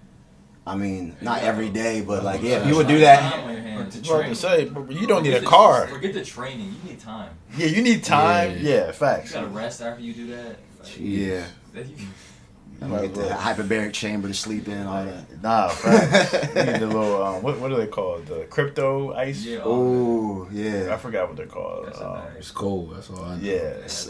S6: I mean, not every day, but like, yeah, people do that.
S4: I was about to say, but you don't need a car.
S8: Forget the training. You need time.
S4: Yeah, you need time. Yeah, facts.
S8: You gotta rest after you do that.
S6: Yeah. Get the hyperbaric chamber to sleep in, all that.
S4: Nah, facts. You need the little what do they call it? The crypto ice?
S8: Yeah.
S6: Oh, yeah.
S4: I forgot what they're called.
S3: It's cold. That's all I know.
S4: Yeah.
S6: It's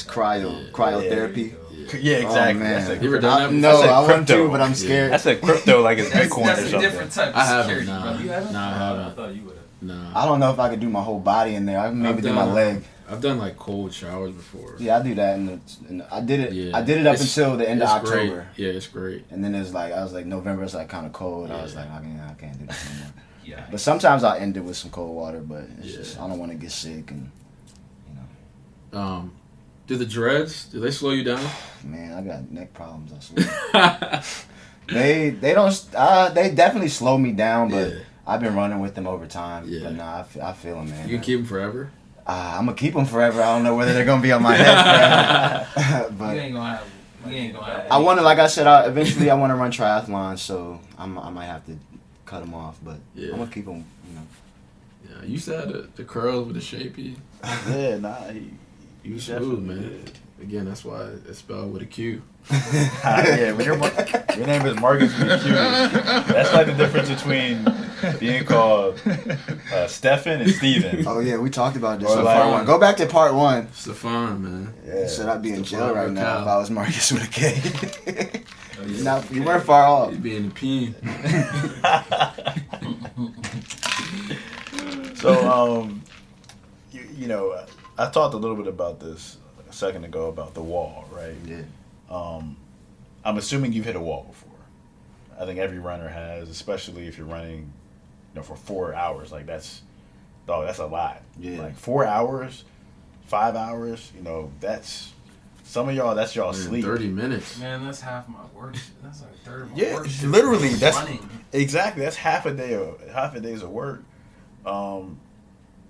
S6: cryotherapy.
S4: Yeah, exactly.
S6: Oh, man.
S3: You ever done that?
S6: No,
S4: said
S6: I want
S4: crypto.
S6: to, but I'm scared.
S4: I said crypto like it's Bitcoin or
S8: That's a
S4: something.
S8: different type of
S3: I haven't,
S8: security,
S3: nah.
S8: bro. You haven't?
S3: Nah, I haven't.
S8: I thought you would have.
S3: Nah.
S6: I don't know if I could do my whole body in there. I maybe do my leg.
S3: I've done like cold showers before.
S6: Yeah, I do that. I did it.
S3: Yeah.
S6: I did it up
S3: It's-
S6: until the end of
S3: it's
S6: October.
S3: great. Yeah, it's great.
S6: And then it's like I was like November. It's like kind of cold. I was like I can't do this anymore.
S8: Yeah.
S6: But sometimes I'll end it with some cold water. But it's
S3: Yeah.
S6: just I don't want to get sick and
S3: Do the dreads? Do they slow you down?
S6: man, I got neck problems. I swear. they don't. They definitely slow me down, but
S3: Yeah.
S6: I've been running with them over time.
S3: Yeah.
S6: But nah, I feel them, man.
S3: You can keep them forever.
S6: I'm gonna keep them forever. I don't know whether they're gonna be on my head forever.
S8: You
S6: But
S8: ain't gonna have.
S6: I want to, like I said, eventually I want to run triathlons, so I might have to cut them off. But
S3: Yeah.
S6: I'm gonna keep them.
S3: Yeah, you said the curls with the shapey.
S4: Yeah, nah.
S3: You smooth, man. Again, that's why it's spelled with a Q.
S4: Yeah, when your name is Marques with a Q, that's like the difference between being called Stefan and Steven.
S6: Oh yeah, we talked about this
S4: Or
S6: in
S4: like-
S6: part 1. Go back to part 1.
S3: Stefan, man.
S4: Yeah.
S6: You said I'd be in jail
S3: Stefan
S6: right now
S3: Raquel.
S6: if I was Marcus with a K. You weren't far off.
S3: You be in the peen.
S4: So, you know, I talked a little bit about this a second ago about the wall, right?
S6: Yeah.
S4: I'm assuming you've hit a wall before. I think every runner has, especially if you're running, for 4 hours. Like that's a lot.
S6: Yeah.
S4: Like 4 hours, 5 hours. That's some of y'all. That's y'all sleep.
S3: 30 minutes.
S8: Man, that's half my work. That's like a third of my
S4: Yeah,
S8: work. shift.
S4: literally. That's
S8: running.
S4: exactly. That's half a day's of work.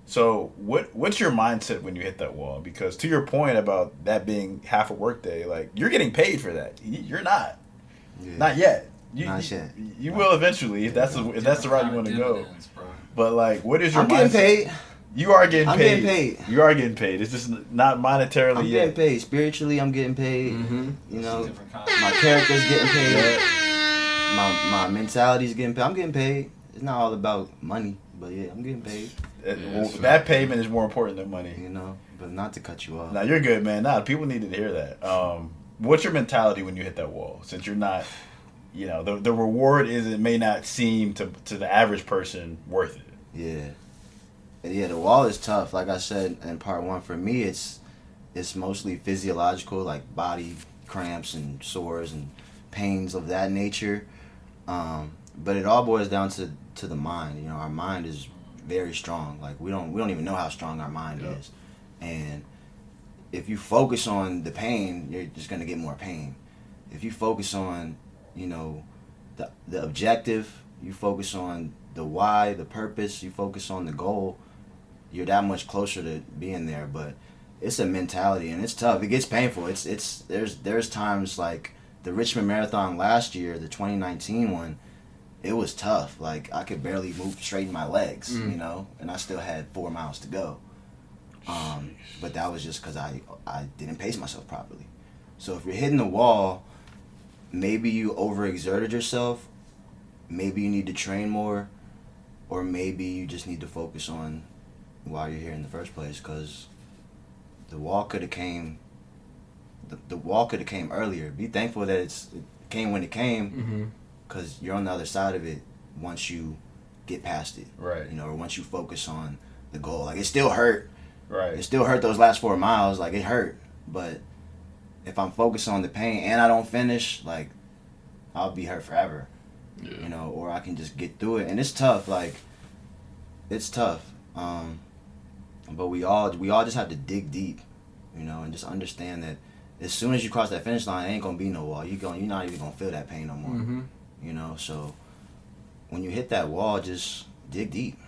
S4: So what's your mindset when you hit that wall? Because to your point about that being half a work day, like you're getting paid for that. You're not.
S6: Yeah.
S4: Not yet.
S6: Not yet.
S4: You will eventually if that's the route you want to go.
S8: Dividends, bro.
S4: But like, what is your
S6: I'm getting
S4: mindset?
S6: paid.
S4: You are getting
S6: I'm
S4: paid.
S6: getting paid.
S4: You are getting paid. It's just not monetarily
S6: I'm
S4: yet.
S6: getting paid. Spiritually, I'm getting paid.
S3: Mm-hmm.
S6: You know,
S8: Different kinds.
S6: my character's getting paid. My mentality's getting paid. I'm getting paid. It's not all about money, but yeah, I'm getting paid.
S4: That payment is more important than money.
S6: You know, but not to cut you off.
S4: Nah, you're good, man. Nah, people needed to hear that. What's your mentality when you hit that wall? Since you're not, the reward may not seem to the average person worth it.
S6: Yeah. Yeah, the wall is tough. Like I said in part 1, for me, it's mostly physiological, like body cramps and sores and pains of that nature. But it all boils down to the mind. Our mind is very strong. Like we don't even know how strong our mind is. And if you focus on the pain, you're just gonna get more pain. If you focus on, the objective, you focus on the why, the purpose, you focus on the goal, you're that much closer to being there. But it's a mentality and it's tough. It gets painful. There's times like the Richmond Marathon last year, the 2019 one, it was tough. Like I could barely move straighten my legs, and I still had 4 miles to go. But that was just because I didn't pace myself properly. So if you're hitting the wall, maybe you overexerted yourself, maybe you need to train more, or maybe you just need to focus on why you're here in the first place, because the wall could have came earlier. Be thankful that it came when it came, because you're on the other side of it once you get past it,
S4: Right.
S6: or once you focus on the goal. Like it still hurt.
S4: Right.
S6: It still hurt those last 4 miles. Like it hurt, but if I'm focused on the pain and I don't finish, like I'll be hurt forever.
S3: Yeah.
S6: Or I can just get through it. And it's tough. Like it's tough. But we all just have to dig deep, and just understand that as soon as you cross that finish line, it ain't gonna be no wall. You're not even gonna feel that pain no more.
S3: Mm-hmm.
S6: So when you hit that wall, just dig deep.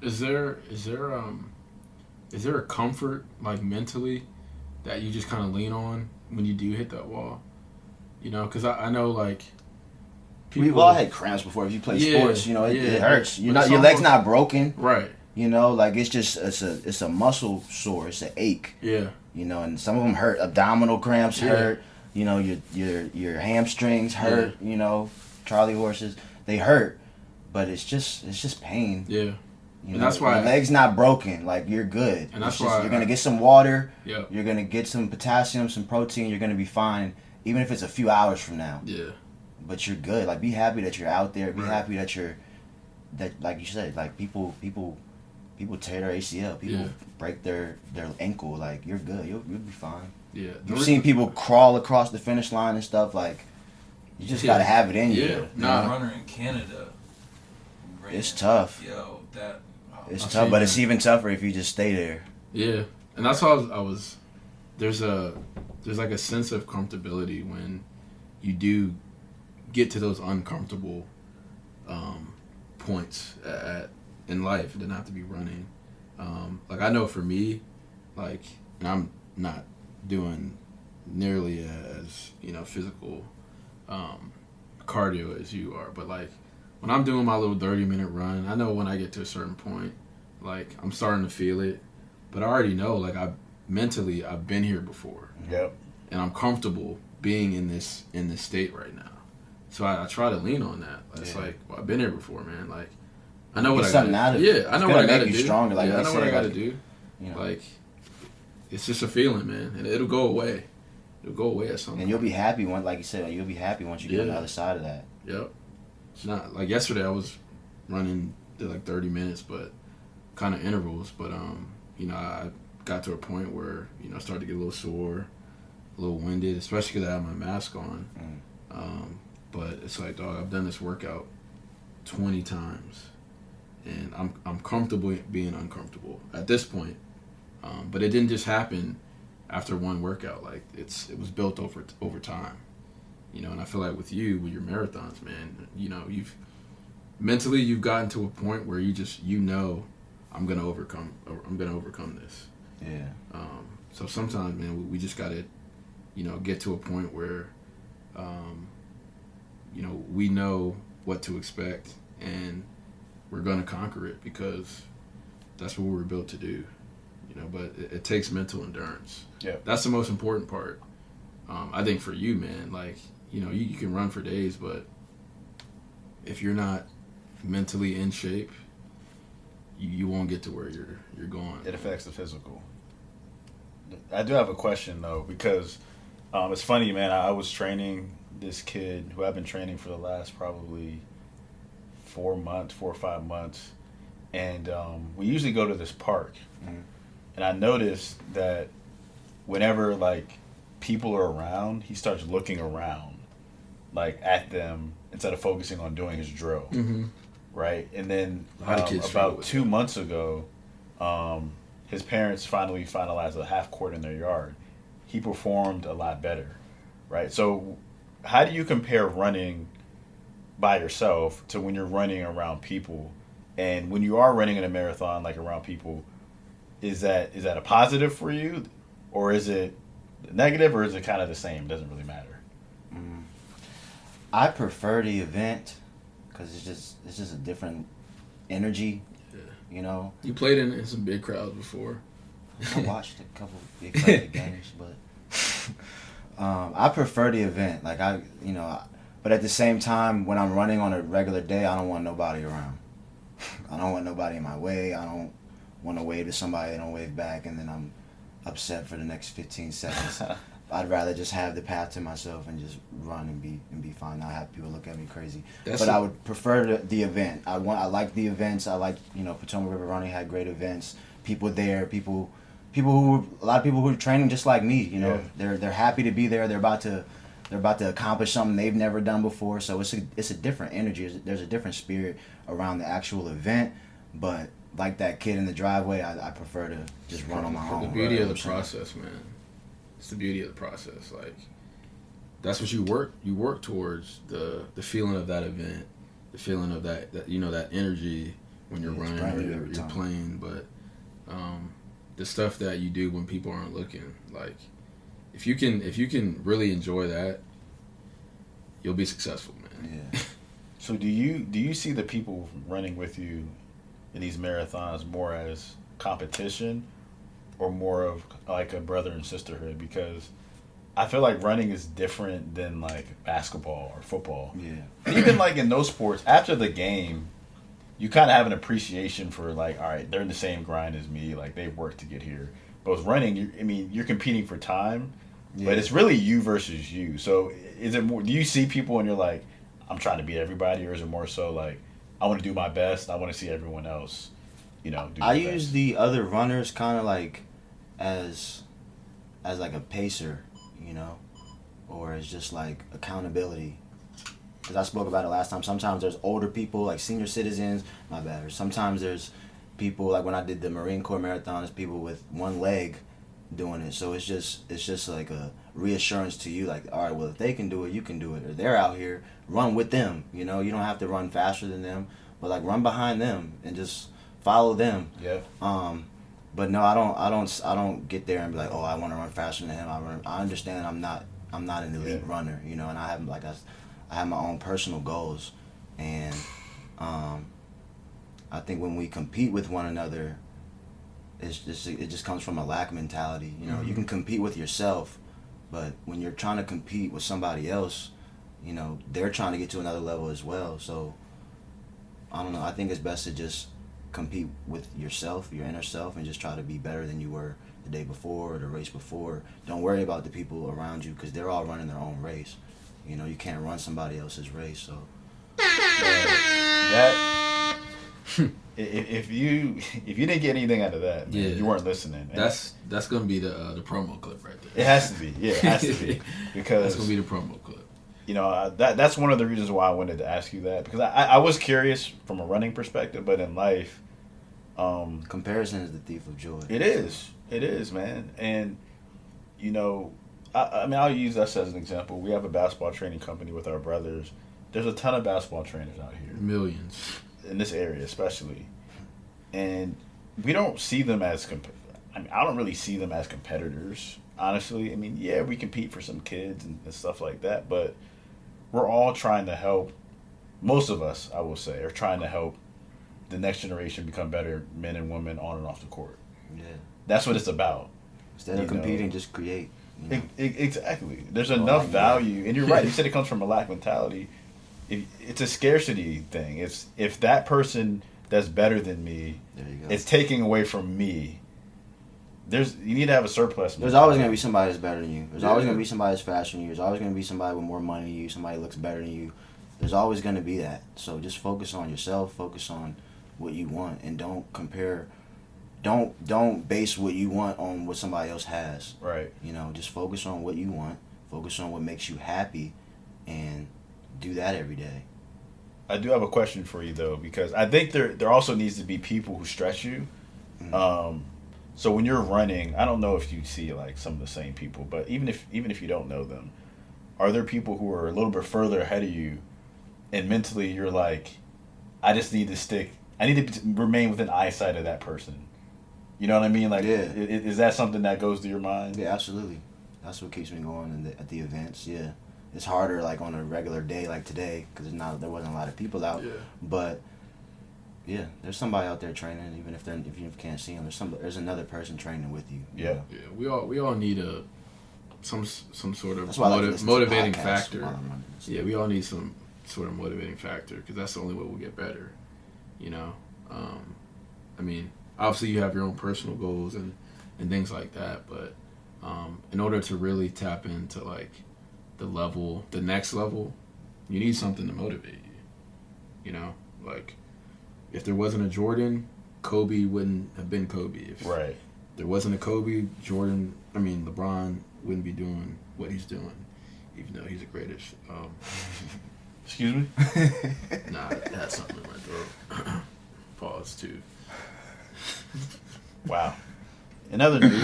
S3: Is there a comfort, like mentally, that you just kind of lean on when you do hit that wall? Because I know like people,
S6: We've all had cramps before. If you play sports, it hurts.
S3: But
S6: Your
S3: it's
S6: leg's
S3: almost-
S6: not broken.
S3: right.
S6: Like it's a muscle sore. It's an ache.
S3: Yeah.
S6: And some of them hurt. Abdominal cramps hurt. you know, your hamstrings hurt, you know, Charlie horses, they hurt, but it's just pain.
S3: Yeah.
S6: You
S3: And
S6: know,
S3: that's why
S6: your leg's not broken. Like, you're good.
S3: And that's
S6: It's just,
S3: why
S6: you're gonna get some water.
S3: Yep.
S6: You're gonna get some potassium, some protein. You're gonna be fine, even if it's a few hours from now.
S3: Yeah.
S6: But you're good. Like, be happy that you're out there. Be
S3: Right.
S6: happy that like you said, like people tear their ACL. People break their ankle. Like, you're good. You'll be fine.
S3: Yeah.
S6: You've seen people crawl across the finish line and stuff. Like, you just gotta have it in you.
S3: Yeah.
S8: Nah. Runner in Canada.
S6: It's tough.
S8: Yo, that.
S6: It's tough, but it's even tougher if you just stay there.
S3: Yeah, and that's how I was. There's like a sense of comfortability when you do get to those uncomfortable points in life. It doesn't have to be running. Like, I know for me, like, and I'm not doing nearly as, you know, physical cardio as you are, but like when I'm doing my little 30-minute run, I know when I get to a certain point, like, I'm starting to feel it, but I already know, like, I've been here before.
S4: Yep.
S3: And I'm comfortable being in this state right now. So I try to lean on that. It's like, well, I've been here before, man. Like, I know what I gotta do. Yeah, I know what I gotta do.
S6: Stronger, like
S3: I know what I gotta do.
S6: You know.
S3: Like, it's just a feeling, man, and it'll go away. It'll go away at some point.
S6: And you'll be happy once, like you said, you'll be happy once you get on the other side of that.
S3: Yep. It's not like yesterday. I was running like 30 minutes, but kind of intervals. But you know, I got to a point where, you know, I started to get a little sore, a little winded, especially because I had my mask on. But it's like, dog, I've done this workout 20 times, and I'm comfortable being uncomfortable at this point. But it didn't just happen after one workout. Like, it was built over time. You know, and I feel like with your marathons, man, you know, you've gotten to a point where you know, I'm gonna overcome this.
S6: Yeah.
S3: So sometimes, man, we just gotta, you know, get to a point where, you know, we know what to expect and we're gonna conquer it because that's what we were built to do. You know, but it takes mental endurance.
S4: Yeah.
S3: That's the most important part. I think for you, man, like, you know, you can run for days, but if you're not mentally in shape, you won't get to where you're going.
S4: It affects the physical. I do have a question, though, because it's funny, man. I was training this kid who I've been training for the last probably 4 or 5 months, and we usually go to this park. And I noticed that whenever, like, people are around, he starts looking around, like, at them instead of focusing on doing his drill. Right? And then about 2 months ago, his parents finalized a half court in their yard. He performed a lot better. Right? So how do you compare running by yourself to when you're running around people? And when you are running in a marathon, like, around people, is that a positive for you, or is it negative, or is it kind of the same? Doesn't really matter.
S6: I prefer the event because it's just a different energy. Yeah. You know.
S3: You played in some big crowds before.
S6: I watched a couple big crowded games, but I prefer the event. Like, but at the same time, when I'm running on a regular day, I don't want nobody around. I don't want nobody in my way. I don't want to wave to somebody, they don't wave back, and then I'm upset for the next 15 seconds. I'd rather just have the path to myself and just run and be fine. Not have people look at me crazy. I would prefer the event. I like the events. I like, you know, Potomac River Running had great events. People there, a lot of people who are training just like me. You know, they're happy to be there. They're about to accomplish something they've never done before. So it's a different energy. There's a different spirit around the actual event, but like that kid in the driveway, I prefer to just run on my own.
S3: The beauty of the process, man. It's the beauty of the process. Like, that's what you work towards, the feeling of that event, the feeling of that you know, that energy when you're running or you're playing. But the stuff that you do when people aren't looking, like, if you can really enjoy that, you'll be successful, man.
S4: Yeah. So do you see the people running with you in these marathons more as competition or more of like a brother and sisterhood? Because I feel like running is different than like basketball or football.
S6: Yeah.
S4: Even like in those sports, after the game, you kind of have an appreciation for like, all right, they're in the same grind as me. Like they've worked to get here. But with running, you're competing for time, but it's really you versus you. So is it more? Do you see people and you're like, I'm trying to beat everybody, or is it more so like, I want to do my best. I want to see everyone else, do
S6: I
S4: their
S6: use
S4: best.
S6: the other runners kind of like as like a pacer, or as just like accountability. Because I spoke about it last time. Sometimes there's older people, like senior citizens, my bad. Or sometimes there's people, like when I did the Marine Corps Marathon, there's people with one leg doing it. So it's just like a reassurance to you, like, all right, well, if they can do it, you can do it. Or they're out here, run with them. You don't have to run faster than them, but like run behind them and just follow them.
S4: Yeah.
S6: But no, I don't get there and be like, oh, I want to run faster than him. I understand I'm not an elite runner, and I have I have my own personal goals, and I think when we compete with one another, it just comes from a lack mentality. You can compete with yourself, but when you're trying to compete with somebody else, they're trying to get to another level as well. So I don't know. I think it's best to just compete with yourself, your inner self, and just try to be better than you were the day before or the race before. Don't worry about the people around you because they're all running their own race. You can't run somebody else's race. So
S4: that if you didn't get anything out of that, man, you weren't listening.
S3: That's gonna be the promo clip right there.
S4: It has to be. Yeah, it has to be because
S3: that's gonna be the promo clip.
S4: That's one of the reasons why I wanted to ask you that, because I was curious from a running perspective, but in life,
S6: comparison is the thief of joy.
S4: It is, man. And I'll use us as an example. We have a basketball training company with our brothers. There's a ton of basketball trainers out here,
S3: millions
S4: in this area especially, and we don't see them as I don't really see them as competitors, honestly. We compete for some kids and stuff like that, but we're all trying to help. Most of us, I will say, are trying to help the next generation become better men and women on and off the court.
S6: Yeah,
S4: that's what it's about.
S6: Instead of competing, just create.
S4: Exactly. There's enough value, and you're right. You said it comes from a lack mentality. It's a scarcity thing. If that person that's better than me is taking away from me, you need to have a surplus.
S6: There's always going to be somebody that's better than you. There's always going to be somebody that's faster than you. There's always going to be somebody with more money than you. Somebody that looks better than you. There's always going to be that. So just focus on yourself. Focus on what you want, and don't compare. Don't base what you want on what somebody else has.
S4: Right.
S6: Just focus on what you want. Focus on what makes you happy, and do that every day.
S4: I do have a question for you though, because I think there also needs to be people who stretch you. Mm-hmm. So when you're running, I don't know if you see like some of the same people, but even if you don't know them, are there people who are a little bit further ahead of you, and mentally you're like, I need to remain within eyesight of that person. You know what I mean? Like, is that something that goes through your mind?
S6: Yeah, absolutely. That's what keeps me going at the events. Yeah, it's harder like on a regular day like today because there wasn't a lot of people out. Yeah. But yeah, there's somebody out there training, even if you can't see them. There's another person training with you.
S4: Yeah.
S3: Yeah, we all need some sort of
S6: motivating
S3: factor. Yeah, we all need some sort of motivating factor because that's the only way we'll get better. Obviously you have your own personal goals and things like that, but in order to really tap into like the next level, you need something to motivate you. Like if there wasn't a Jordan, Kobe wouldn't have been Kobe. If there wasn't a Kobe, LeBron wouldn't be doing what he's doing, even though he's the greatest.
S4: Excuse me?
S3: Nah, I had something in my throat. Pause too.
S4: Wow. In other news.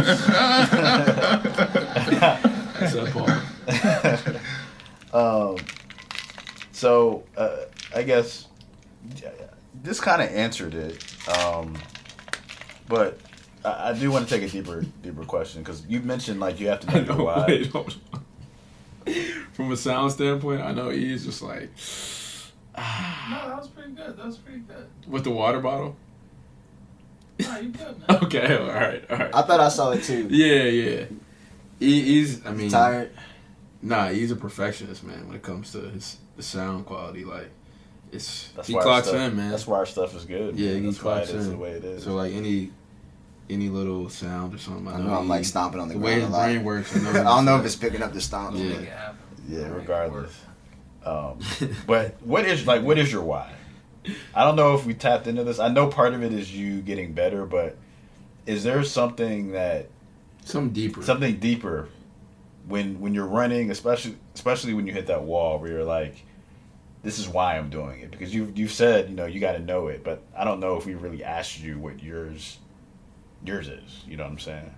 S4: So I guess this kind of answered it, but I do want to take a deeper question because you mentioned like you have to know your why.
S3: Wait, from a sound standpoint, I know he's just like.
S9: No, that was pretty good.
S3: With the water bottle.
S9: Nah, you good, man.
S3: Okay, all right.
S6: I thought I saw it too.
S3: Yeah. He's. I mean,
S6: tired.
S3: Nah, he's a perfectionist, man. When it comes to the sound quality, like he
S4: why our
S3: clocks
S4: stuff,
S3: in, man.
S4: That's why our stuff is good.
S3: Yeah,
S4: man.
S3: he
S4: That's why
S3: clocks
S4: it is
S3: in
S4: the way it is.
S3: So like any little sound or something,
S6: I know I'm like stomping on the
S3: the
S6: ground
S3: way his
S6: a lot.
S3: brain works.
S6: I don't know if it's picking up the stomp.
S3: Yeah.
S4: Yeah, regardless. But what is your why? I don't know if we tapped into this. I know part of it is you getting better, but is there something deeper when you're running, especially when you hit that wall where you're like, this is why I'm doing it? Because you've said, you got to know it, but I don't know if we really asked you what yours is. You know what I'm saying?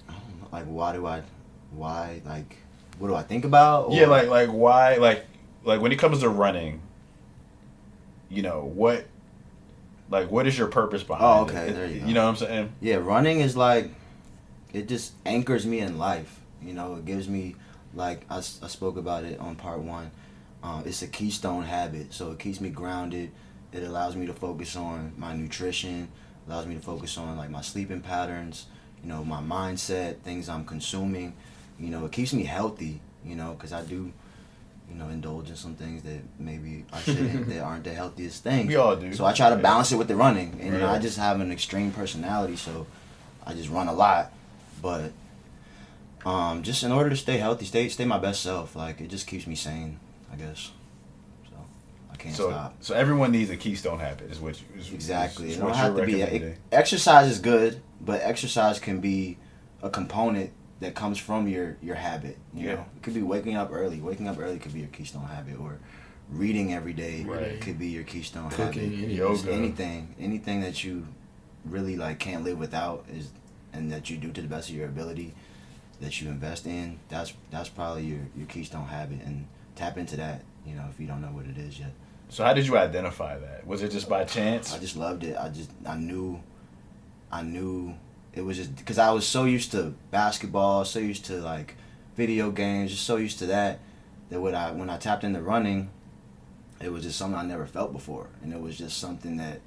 S6: I don't know, like why like what do I think about? Or?
S4: Yeah, like why like when it comes to running, what is your purpose behind it?
S6: There you go.
S4: You know what I'm saying?
S6: Yeah, running is like, it just anchors me in life. It gives me, like I spoke about it on part 1. It's a keystone habit, so it keeps me grounded. It allows me to focus on my nutrition, allows me to focus on like my sleeping patterns, my mindset, things I'm consuming. It keeps me healthy, because I do, indulge in some things that maybe I shouldn't, that aren't the healthiest things.
S4: We all do.
S6: So I try to balance it with the running, and I just have an extreme personality, so I just run a lot. But just in order to stay healthy, stay my best self, like it just keeps me sane, I guess. So I can't stop.
S4: So everyone needs a keystone habit, is what you
S6: exactly.
S4: Is
S6: It don't
S4: what
S6: have
S4: you're
S6: to be.
S4: recommending.
S6: Exercise is good, but exercise can be a component that comes from your habit. You know, it could be waking up early. Waking up early could be your keystone habit, or reading every day could be your keystone habit.
S4: Yoga,
S6: anything that you really like can't live without and that you do to the best of your ability, that you invest in. That's probably your keystone habit, and tap into that. If you don't know what it is yet.
S4: So how did you identify that? Was it just by chance?
S6: I just loved it. I knew it was just because I was so used to basketball, so used to like video games, just so used to that when I tapped into running, it was just something I never felt before, and it was just something that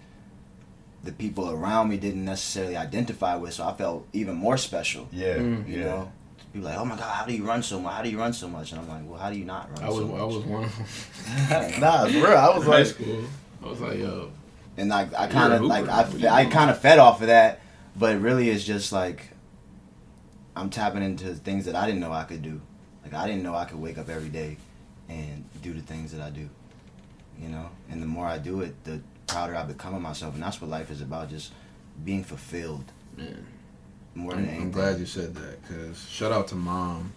S6: the people around me didn't necessarily identify with, so I felt even more special.
S4: Yeah,
S6: you know. People like, oh my God, how do you run so much? How do you run so much? And I'm like, well, how do you not run so much?
S3: I was one of them.
S4: Nah, for real. I was like,
S3: school. I was like, yo.
S6: And like I kind of fed off of that, but it really is just like I'm tapping into things that I didn't know I could do. Like I didn't know I could wake up every day and do the things that I do. And the more I do it, the prouder I become of myself, and that's what life is about, just being fulfilled.
S3: Man.
S6: More than anything.
S3: I'm glad you said that, because shout out to Mom,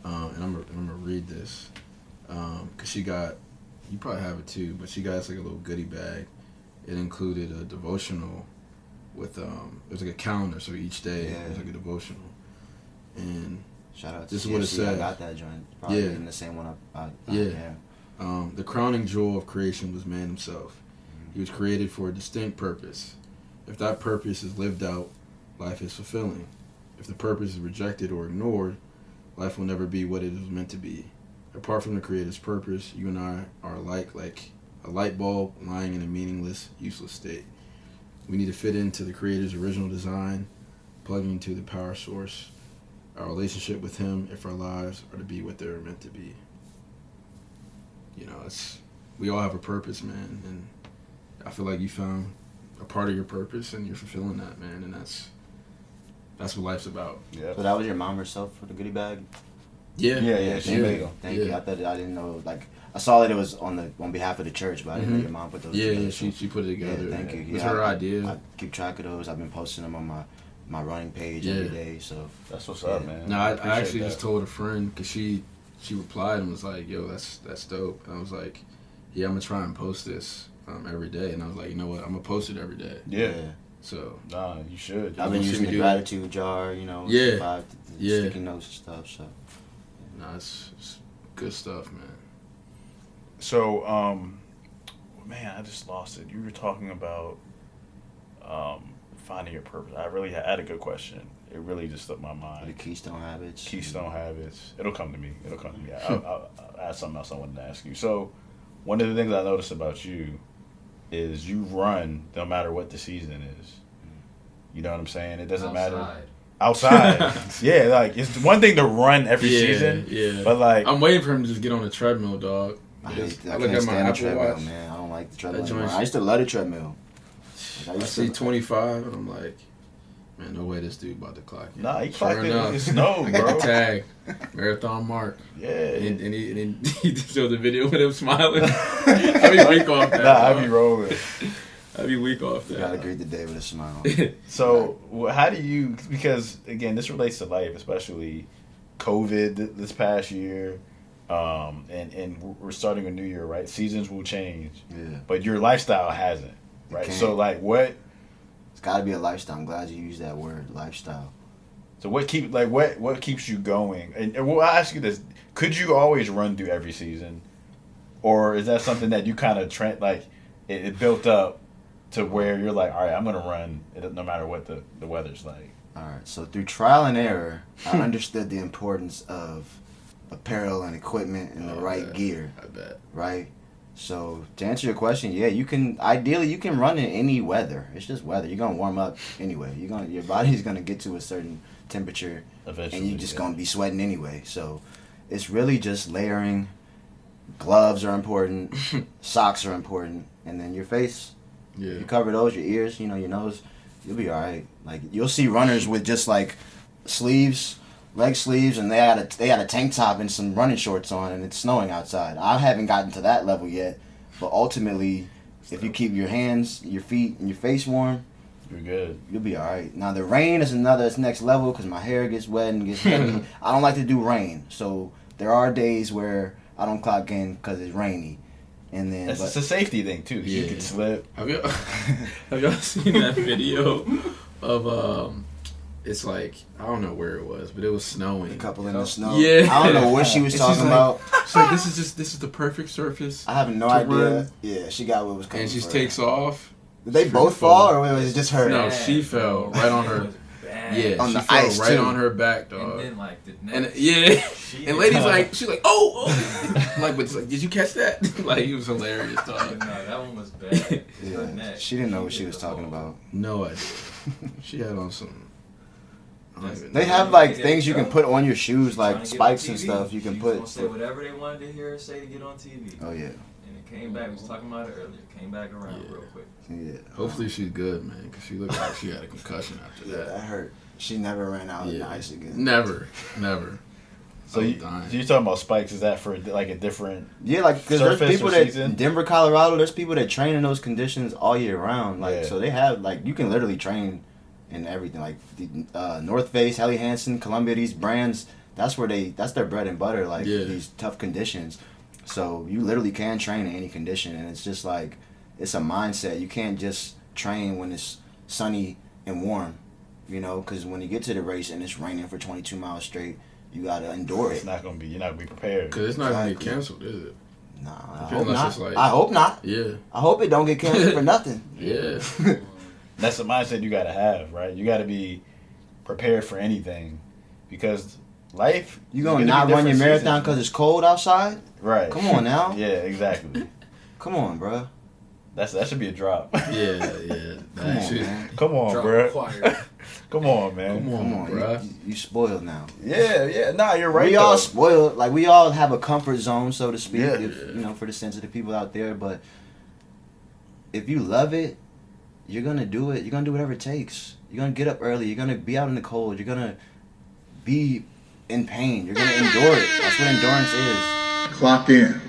S3: and I'm gonna read this, because she got, you probably have it too, but she got us like a little goodie bag. It included a devotional with, it was like a calendar, so each day it was like a devotional. And
S6: shout out to
S3: this is what it said.
S6: I got that joint. Probably in the same one
S3: the crowning jewel of creation was man himself. He was created for a distinct purpose. If that purpose is lived out, life is fulfilling. If the purpose is rejected or ignored, life will never be what it was meant to be. Apart from the Creator's purpose, you and I are like a light bulb lying in a meaningless, useless state. We need to fit into the Creator's original design, plugging into the power source, our relationship with Him, if our lives are to be what they're meant to be. We all have a purpose, man, and I feel like you found a part of your purpose and you're fulfilling that, man, and that's what life's about.
S6: Yeah. So that was your mom herself for the goodie bag?
S4: Yeah.
S6: Thank you. I thought I didn't know, like I saw that it was on behalf of the church, but I didn't know your mom put those together.
S3: Yeah, she put it together.
S6: Yeah, thank you.
S3: It was her idea.
S6: I keep track of those. I've been posting them on my running page every day, so
S4: that's what's up, man.
S3: No, I actually just told a friend, because she replied and was like, yo, that's dope. And I was like, yeah, I'm gonna try and post this every day. And I was like, you know what, I'm gonna post it every day.
S4: Yeah.
S3: So
S4: nah, you should.
S6: I've been using the gratitude jar, sticky notes and stuff. So
S3: nah, it's good stuff, man.
S4: So man, I just lost it. You were talking about finding your purpose. I had a good question. It really just slipped my mind.
S6: The keystone habits.
S4: It'll come to me. I'll ask something else I wanted to ask you. So one of the things I noticed about you is you run no matter what the season is. You know what I'm saying? It doesn't matter. outside. Yeah, like it's one thing to run every season.
S3: Yeah,
S4: but like
S3: I'm waiting for him to just get on the treadmill, dog.
S6: I
S3: Just-
S6: can't
S3: look at my
S6: stand the
S3: Apple
S6: treadmill,
S3: Watch.
S6: man. I don't like the treadmill
S3: That
S6: anymore.
S3: joint's-
S6: I used to love the treadmill. Like,
S3: I see 25, and I'm like, man, no way this dude about to clock in.
S4: nah, he
S3: Sure
S4: clocked it
S3: enough,
S4: with his snow,
S3: I get
S4: bro.
S3: the tag, Marathon Mark.
S4: Yeah,
S3: And he showed the video with him smiling. I be weak off that.
S4: nah, I
S3: dog.
S4: be rolling.
S3: I be weak off
S6: You
S3: that.
S6: gotta greet the day with a smile.
S4: So how do you? Because again, this relates to life, especially COVID this past year, and we're starting a new year, right? Seasons will change,
S6: Yeah.
S4: but your lifestyle hasn't, right?
S6: can't.
S4: So like, what?
S6: It's gotta be a lifestyle. I'm glad you used that word, lifestyle.
S4: So what keeps you going? And well, I'll ask you this: could you always run through every season, or is that something that you kind of it built up to where you're like, all right, I'm gonna run no matter what the weather's like?
S6: All right. So through trial and error, I understood the importance of apparel and equipment and the right gear.
S3: I bet.
S6: Right. So to answer your question, yeah, you can run in any weather. It's just weather. You're gonna warm up anyway. Your body's gonna get to a certain temperature,
S4: Eventually,
S6: and you're just gonna be sweating anyway. So it's really just layering. Gloves are important. Socks are important, and then your face.
S3: Yeah.
S6: You cover those, your ears, your nose, you'll be all right. Like you'll see runners with just like sleeves, leg sleeves, and they got a tank top and some running shorts on, and it's snowing outside. I haven't gotten to that level yet, but ultimately, if you keep your hands, your feet, and your face warm,
S4: You're good.
S6: you'll be all right. Now the rain is it's next level because my hair gets wet and gets heavy. I don't like to do rain, so there are days where I don't clock in because it's rainy. And then
S4: It's a safety thing too. You
S3: Yeah.
S4: can slip.
S3: Have y'all seen that video of it's like I don't know where it was, but it was snowing.
S6: a couple in the snow.
S3: Yeah.
S6: I don't know what she was
S3: And she's
S6: talking
S3: like-
S6: about.
S3: She's like, this is the perfect surface.
S6: I have no
S3: to
S6: idea.
S3: run.
S6: Yeah, she got what was coming.
S3: And she
S6: for her.
S3: takes off.
S6: Did they both fall, or was it just her?
S3: No, she fell right on her. Yeah,
S6: On
S3: she
S6: the
S3: fell
S6: ice,
S3: right
S6: too.
S3: on her back, dog.
S8: And then like the
S3: And
S8: next,
S3: yeah,
S8: she
S3: and ladies like she's like, oh, like, but it's like, did you catch that? Like, it was hilarious,
S8: no,
S3: dog.
S8: that one was bad. Her
S6: Yeah,
S8: neck,
S6: she didn't know what she
S8: did
S6: was
S8: the
S6: talking
S8: whole-
S6: about.
S3: No idea. She had on some. I don't even
S6: They
S3: know.
S6: have like things you can put on your shoes,
S8: Trying
S6: like
S8: to get on
S6: spikes and
S8: TV.
S6: stuff. You can
S8: She
S6: put.
S8: was gonna say whatever they wanted to hear her say to get on TV.
S6: Oh yeah,
S8: And it came back. We was talking about it earlier. Came back around
S3: Yeah.
S8: real quick.
S6: yeah.
S3: Hopefully she's good, man, because she looked like she had a concussion after
S6: Yeah,
S3: that.
S6: that hurt. She never ran out in the
S3: Yeah.
S6: ice again.
S3: Never.
S4: So
S3: I'm
S4: you,
S3: dying.
S4: you're talking about spikes? Is that for like a different?
S6: Yeah, like because there's
S4: Surface
S6: people
S4: or
S6: that
S4: season?
S6: Denver, Colorado. There's people that train in those conditions all year round. Like
S4: Yeah.
S6: so, they have like you can literally train in everything. Like the North Face, Helly Hansen, Columbia. These brands. That's their bread and butter. Like
S3: Yeah.
S6: these tough conditions. So you literally can train in any condition, and it's just like it's a mindset. You can't just train when it's sunny and warm. Because when you get to the race and it's raining for 22 miles straight, you gotta endure
S4: It's
S6: it.
S4: not gonna be. You're not gonna be prepared.
S3: Because it's not going to get
S6: Exactly.
S3: canceled, is it?
S6: Nah, I
S3: Unless
S6: hope not.
S3: it's like-
S6: I hope not.
S3: Yeah.
S6: I hope it don't get canceled for nothing.
S3: Yeah.
S4: That's the mindset you gotta have, right? You gotta be prepared for anything, because life.
S6: You
S4: is
S6: gonna
S4: be
S6: not run your
S4: different
S6: marathon
S4: seasons.
S6: because it's cold outside?
S4: Right.
S6: Come on now.
S4: Yeah, exactly.
S6: Come on, bro.
S4: That should be a drop.
S3: Yeah.
S6: Come on,
S3: Shit.
S6: man.
S4: Come on,
S8: Drop
S4: bro.
S8: required.
S4: Come on, man.
S3: Come
S6: Come
S3: on,
S6: on,
S3: bro.
S6: you spoiled now.
S4: Yeah. Nah, you're right.
S6: We all
S4: though.
S6: spoiled. Like we all have a comfort zone, so to speak.
S4: Yeah.
S6: If, for the sensitive people out there. But if you love it, you're gonna do it. You're gonna do whatever it takes. You're gonna get up early. You're gonna be out in the cold. You're gonna be in pain. You're gonna endure it. That's what endurance is.
S5: Clock in.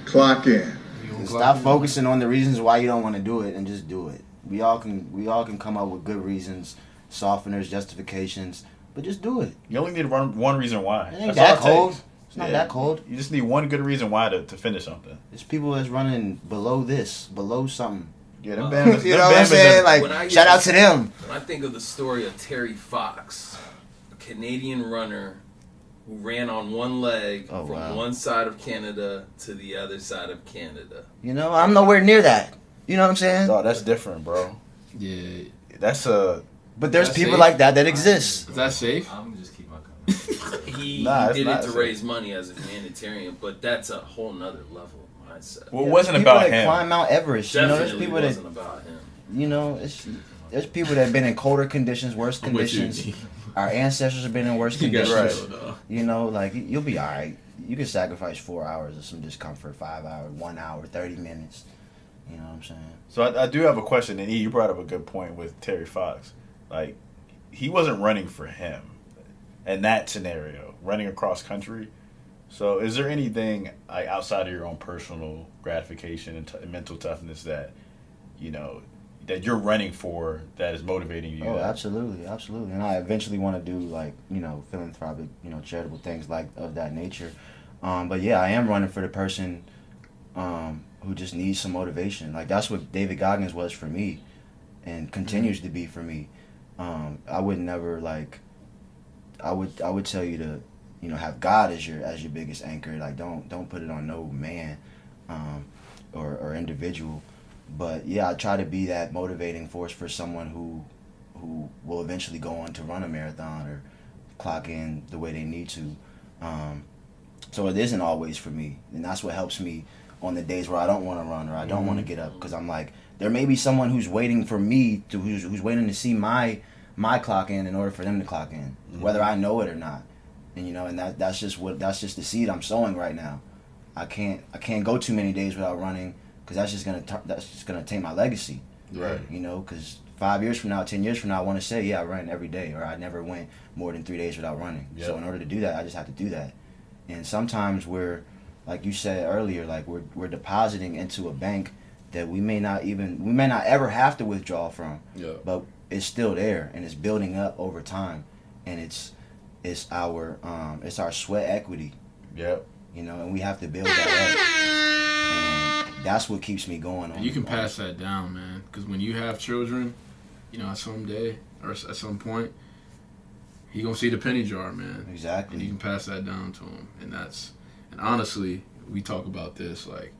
S5: Clock in.
S6: Stop focusing on the reasons why you don't want to do it and just do it. We all can come up with good reasons, softeners, justifications, but just do it.
S4: You only need one reason why.
S6: It ain't
S4: That's
S6: that
S4: all it
S6: cold.
S4: takes.
S6: It's not
S4: Yeah.
S6: that cold.
S4: You just need one good reason why to finish something.
S6: There's people that's running below this, below something.
S4: Yeah, them Bama's.
S6: You know what I'm saying?
S9: When I
S6: Like,
S9: get-
S6: shout out to them.
S9: When I think of the story of Terry Fox, a Canadian runner who ran on one leg
S6: Oh,
S9: from
S6: wow.
S9: one side of Canada to the other side of Canada.
S6: You know, I'm nowhere near that. You know what I'm saying?
S4: Oh, that's different, bro.
S3: Yeah.
S4: That's a.
S6: But there's
S3: That's
S6: people
S3: safe.
S6: like that exist.
S3: Is that safe?
S8: I'm gonna just keep my comment.
S9: He
S4: Nah, it's
S9: did
S4: not
S9: it to
S4: safe.
S9: raise money as a humanitarian, but that's a whole nother level of mindset.
S4: Well, it wasn't
S6: There's people
S4: about
S6: that
S4: him.
S6: climb Mount Everest. You know, there's
S9: Definitely
S6: people that
S9: wasn't about him.
S6: you know. It's there's people that have been in colder conditions, worse
S3: I'm with you.
S6: conditions. Our ancestors have been in worse
S3: You got
S6: conditions.
S3: chill, though.
S6: You know, like you'll be all right. You can sacrifice 4 hours of some discomfort, 5 hours, 1 hour, 30 minutes. You know what I'm saying?
S4: So I do have a question, and you brought up a good point with Terry Fox. Like, he wasn't running for him in that scenario, running across country. So is there anything like outside of your own personal gratification and mental toughness that, you know, that you're running for that is motivating you?
S6: Oh, absolutely, absolutely. And I eventually want to do like, you know, philanthropic, you know, charitable things like of that nature. But yeah, I am running for the person who just needs some motivation. Like that's what David Goggins was for me, and continues to be for me. I would never like. I would tell you to, you know, have God as your biggest anchor. Like don't put it on no man, or individual. But yeah, I try to be that motivating force for someone who will eventually go on to run a marathon or clock in the way they need to. So it isn't always for me, and that's what helps me on the days where I don't want to run or I don't want to get up, because I'm like, there may be someone who's waiting for me to who's waiting to see my clock in order for them to clock in, whether I know it or not. And you know, and that's just the seed I'm sowing right now. I can't go too many days without running, because that's just gonna taint my legacy.
S4: Right.
S6: You know, because 5 years from now, 10 years from now, I want to say, yeah, I ran every day, or I never went more than 3 days without running.
S4: Yep.
S6: So in order to do that, I just have to do that. And sometimes we're, like you said earlier, like we're depositing into a bank that we may not ever have to withdraw from.
S3: Yeah.
S6: But it's still there, and it's building up over time, and it's our sweat equity.
S4: Yep.
S6: You know, and we have to build that up. And that's what keeps me going.
S3: And you can pass that down, man. Because when you have children, you know, someday or at some point, he gonna see the penny jar, man.
S6: Exactly.
S3: And you can pass that down to him, and honestly, we talk about this like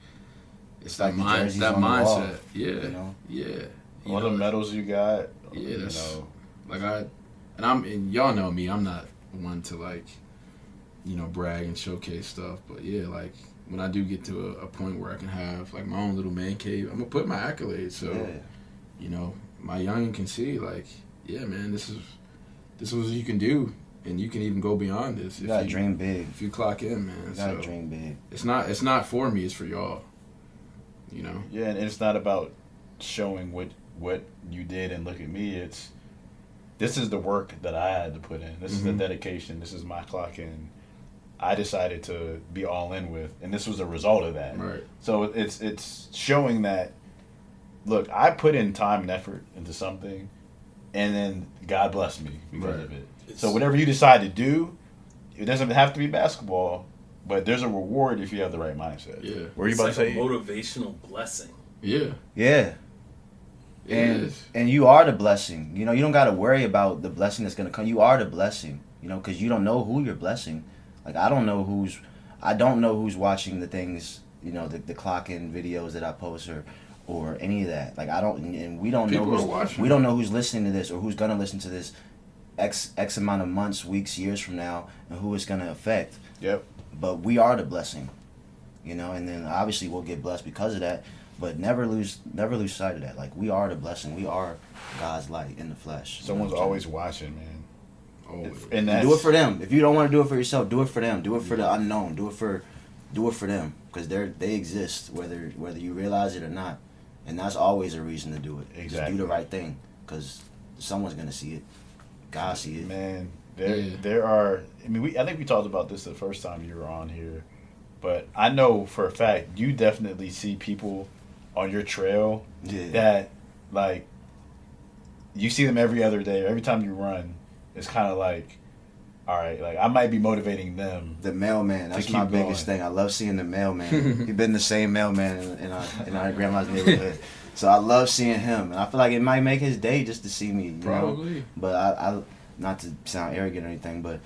S3: it's
S6: like
S3: that
S6: that
S3: mindset.
S6: wall,
S3: Yeah,
S6: you know?
S3: Yeah.
S4: All the medals you got.
S3: Yeah,
S4: you
S3: that's
S4: know.
S3: like and y'all know me. I'm not one to like, you know, brag and showcase stuff, but yeah, like when I do get to a point where I can have like my own little man cave, I'm gonna put my accolades. So, you know, my youngin can see like, yeah, man, this is what you can do, and you can even go beyond this.
S6: You gotta dream big.
S3: If you clock in, man.
S6: You gotta dream big.
S3: It's not for me. It's for y'all. You know.
S4: Yeah, and it's not about showing what you did and look at me. This is the work that I had to put in. This is the dedication. This is my clock in. I decided to be all in with, and this was a result of that.
S3: Right.
S4: So it's showing that, look, I put in time and effort into something, and then God blessed me because of it. So whatever you decide to do, it doesn't have to be basketball, but there's a reward if you have the right mindset.
S3: Yeah.
S4: What are you about to say?
S10: A motivational blessing.
S3: Yeah.
S6: Yeah. And you are the blessing. You know, you don't got to worry about the blessing that's going to come. You are the blessing, you know, because you don't know who you're blessing. Like, I don't know who's watching the things, you know, the clock in videos that I post or any of that. Like, we don't know who's listening to this or who's going to listen to this X amount of months, weeks, years from now, and who it's going to affect.
S4: Yep.
S6: But we are the blessing, you know, and then obviously we'll get blessed because of that. But never lose sight of that. Like, we are the blessing. We are God's light in the flesh.
S4: Someone's always watching, man.
S3: Always.
S6: And do it for them. If you don't want to do it for yourself, do it for them. Do it for the unknown. Do it for them, because they exist, whether you realize it or not. And that's always a reason to do it.
S4: Exactly.
S6: Just do the right thing, because someone's gonna see it. God see it.
S4: Man, there are. I mean, I think we talked about this the first time you were on here, but I know for a fact you definitely see people on your trail that, like, you see them every other day. Every time you run, it's kind of like, all right, like I might be motivating them.
S6: The mailman, that's my biggest thing. I love seeing the mailman. He's been the same mailman in our grandma's neighborhood. So I love seeing him, and I feel like it might make his day just to see me. You
S3: Probably.
S6: know? But I not to sound arrogant or anything, but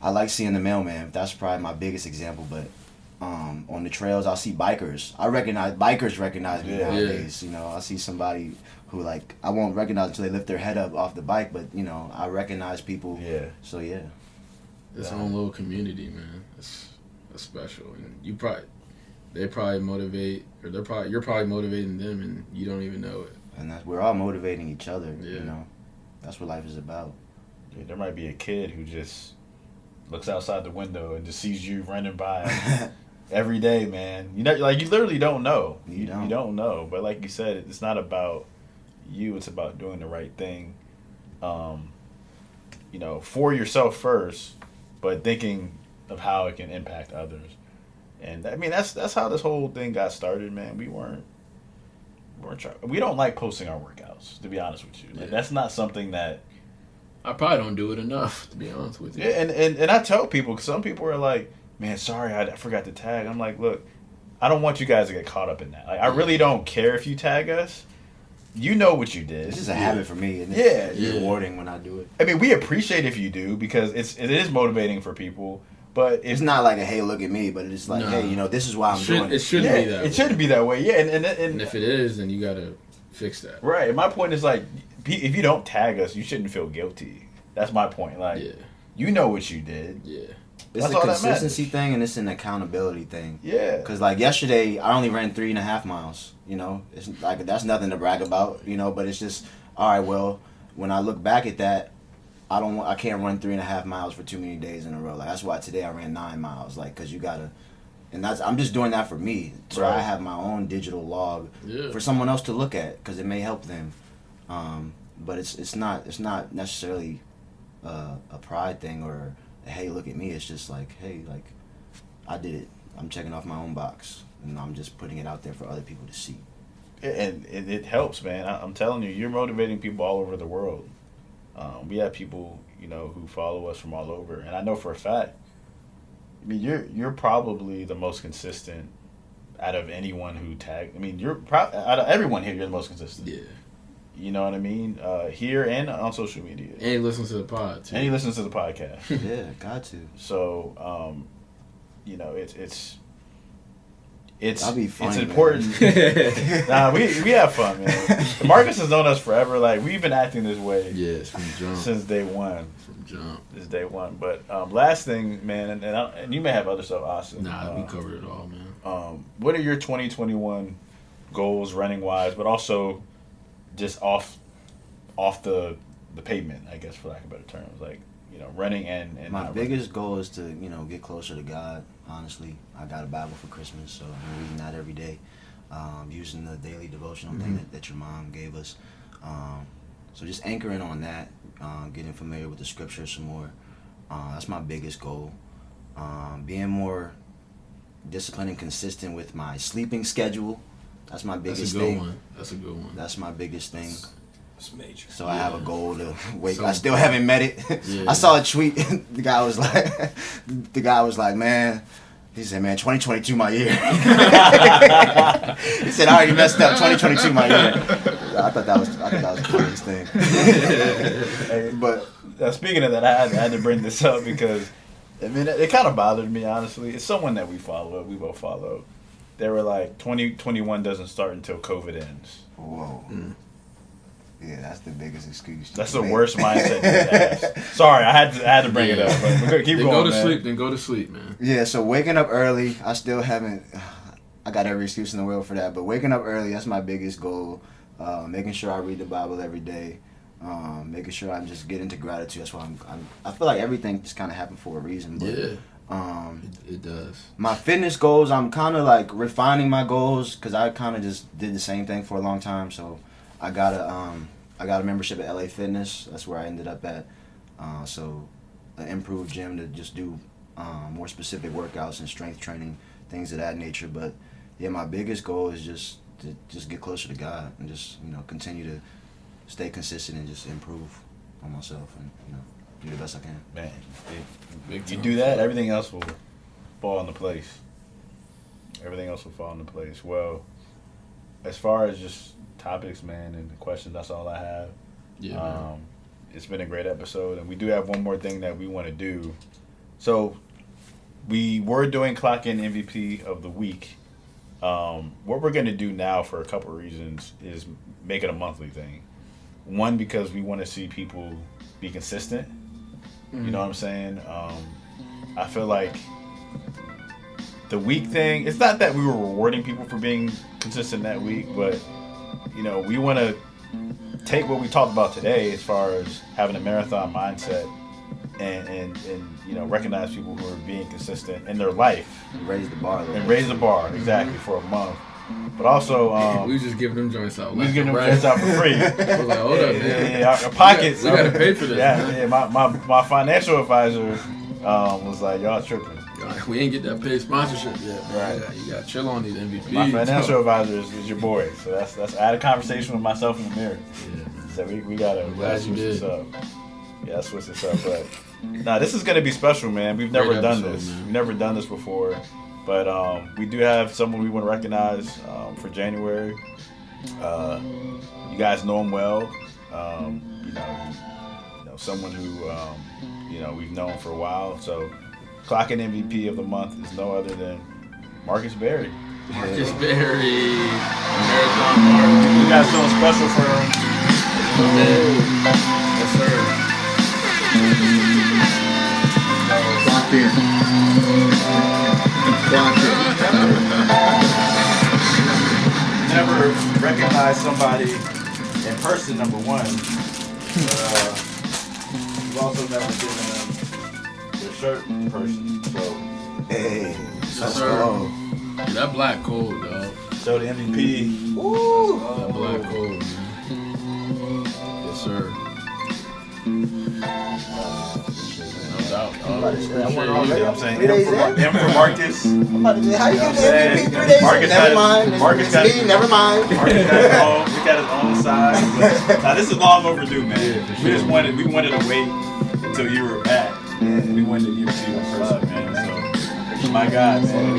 S6: I like seeing the mailman. That's probably my biggest example. But on the trails, I'll see bikers. Bikers recognize me nowadays. You know, I see somebody who, like, I won't recognize until they lift their head up off the bike, but, you know, I recognize people.
S4: Yeah.
S6: So, yeah.
S3: It's own little community, man. It's special. And they probably motivate, or you're probably motivating them, and you don't even know it.
S6: and we're all motivating each other.
S3: Yeah.
S6: You know, that's what life is about.
S4: Yeah, there might be a kid who just looks outside the window and just sees you running by every day, man. You know, like you literally don't know. You don't know. But like you said, it's not about you. It's about doing the right thing. You know, for yourself first, but thinking of how it can impact others. And I mean, that's how this whole thing got started, man. We don't like posting our workouts, to be honest with you. Like, that's not something that
S3: I probably don't do it enough, to be honest with you.
S4: Yeah, and I tell people, 'cause some people are like, man, sorry, I forgot to tag. I'm like, look, I don't want you guys to get caught up in that. Like, I really don't care if you tag us. You know what you did.
S6: It's just a habit for me. And
S4: it's
S6: rewarding when I do it.
S4: I mean, we appreciate if you do because it is motivating for people. But
S6: it's not like a hey, look at me, but it's like, hey, you know, this is why I'm doing it.
S3: It shouldn't be that way.
S4: It shouldn't be that way, yeah. And
S3: if it is, then you gotta fix that.
S4: Right. And my point is like, if you don't tag us, you shouldn't feel guilty. That's my point. Like, you know what you did.
S3: Yeah.
S6: It's a consistency thing and it's an accountability thing.
S4: Yeah.
S6: Because like yesterday, I only ran 3.5 miles. You know, it's like that's nothing to brag about. You know, but it's just all right. Well, when I look back at that, I can't run 3.5 miles for too many days in a row. Like that's why today I ran 9 miles. Like because you gotta, and I'm just doing that for me. So I have my own digital log for someone else to look at because it may help them. But it's not necessarily a pride thing or hey, look at me. It's just like, hey, like, I did it. I'm checking off my own box, and I'm just putting it out there for other people to see.
S4: And it helps, man. I'm telling you, you're motivating people all over the world. We have people, you know, who follow us from all over, and I know for a fact. I mean, you're probably the most consistent out of anyone who tagged. I mean, out of everyone here, you're the most consistent. Yeah. You know what I mean? Here and on social media.
S3: And he listens to the pod, too.
S4: And he listens to the podcast.
S6: Yeah, got to.
S4: So, you know, it's
S6: That'd be fun,
S4: it's important. Nah, we have fun, man. Marcus has known us forever. Like, we've been acting this way.
S3: Yes, from jump.
S4: Since day one.
S3: From jump.
S4: Since day one. But last thing, man, and you may have other stuff, Austin.
S3: Nah, we covered it all, man.
S4: What are your 2021 goals, running-wise, but also just off the pavement, I guess, for lack of better terms, like, you know, running and
S6: my biggest goal is to, you know, get closer to God. Honestly, I got a Bible for Christmas, so I'm reading that every day, using the daily devotional thing that your mom gave us. So just anchoring on that, getting familiar with the scriptures some more. That's my biggest goal. Being more disciplined and consistent with my sleeping schedule. That's my biggest thing.
S3: That's a good one.
S6: That's my biggest thing.
S1: It's major.
S6: So I have a goal to wake. I still haven't met it. I saw a tweet. The guy was like, man. He said, man, 2022 my year. He said, I already messed up. 2022 my year. I thought that was the funniest thing.
S4: Hey, but speaking of that, I had to bring this up because I mean it kind of bothered me, honestly. It's someone that we both follow. They were like, 2021 doesn't start until COVID ends.
S6: Whoa. Yeah, that's the biggest excuse.
S4: That's the worst mindset to have. Sorry, I had to bring it up. But keep going,
S3: go to
S4: man.
S3: sleep. Then go to sleep, man.
S6: Yeah, so waking up early, I still haven't. I got every excuse in the world for that, but waking up early, that's my biggest goal. Making sure I read the Bible every day. Making sure I just get into gratitude. That's why I feel like everything just kind of happened for a reason. But,
S3: it does.
S6: My fitness goals, I'm kind of like refining my goals because I kind of just did the same thing for a long time. So I got a membership at LA Fitness. That's where I ended up at. So an improved gym to just do more specific workouts and strength training, things of that nature. But yeah, my biggest goal is just to get closer to God and just, you know, continue to stay consistent and just improve on myself and, you know, do the best I can.
S4: Man, if you do that, everything else will fall into place. Everything else will fall into place. Well, as far as just topics, man, and the questions, that's all I have.
S3: Yeah.
S4: It's been a great episode, and we do have one more thing that we want to do. So we were doing Clock In MVP of the week. What we're going to do now for a couple of reasons is make it a monthly thing. One, because we want to see people be consistent. You know what I'm saying? I feel like the week thing, it's not that we were rewarding people for being consistent that week, but you know, we want to take what we talked about today as far as having a marathon mindset and you know, recognize people who are being consistent in their life.
S6: Raise the bar.
S4: Raise the bar, exactly, for a month. But also,
S3: we just giving them joints out.
S4: We just giving them joints out for free.
S3: I was like, hold up, man.
S4: Yeah, our pockets.
S3: We gotta pay for this.
S4: Yeah, my financial advisor was like, y'all tripping.
S3: We ain't get that paid sponsorship yet. Man.
S4: Right.
S3: You got to chill on these MVPs.
S4: My financial advisor is your boy. So that's. I had a conversation with myself in the mirror.
S3: Yeah, man.
S4: So we gotta switch this up. Yeah, switch this up. But nah, this is gonna be special, man. We've never done this. Man. We've never done this before. But we do have someone we want to recognize for January. You guys know him well. You know, someone who you know, we've known for a while. So, clocking MVP of the month is no other than Marques Berry.
S3: Marques Berry, Marathon Mark.
S4: We got something special for him.
S3: Yes, sir.
S5: Clock in. Clock in.
S4: Never recognize somebody in person, number one. You've also never given them their shirt in person. So,
S6: Hey,
S3: Yes, sir. Yeah, that black cold, dog.
S4: So the MVP.
S6: Woo!
S3: That black cold, man. Yes, sir. No doubt.
S4: I'm saying M for Marques.
S6: I'm about to say, how you get the MVP 3 days?
S4: Marques
S6: Never mind.
S4: Marques got
S6: It's me, never mind.
S4: Marques got his own side. But, now this is long overdue, man.
S3: Yeah,
S4: We just wanted to wait until you were back. We wanted to give it to you in person, man. So my God, man.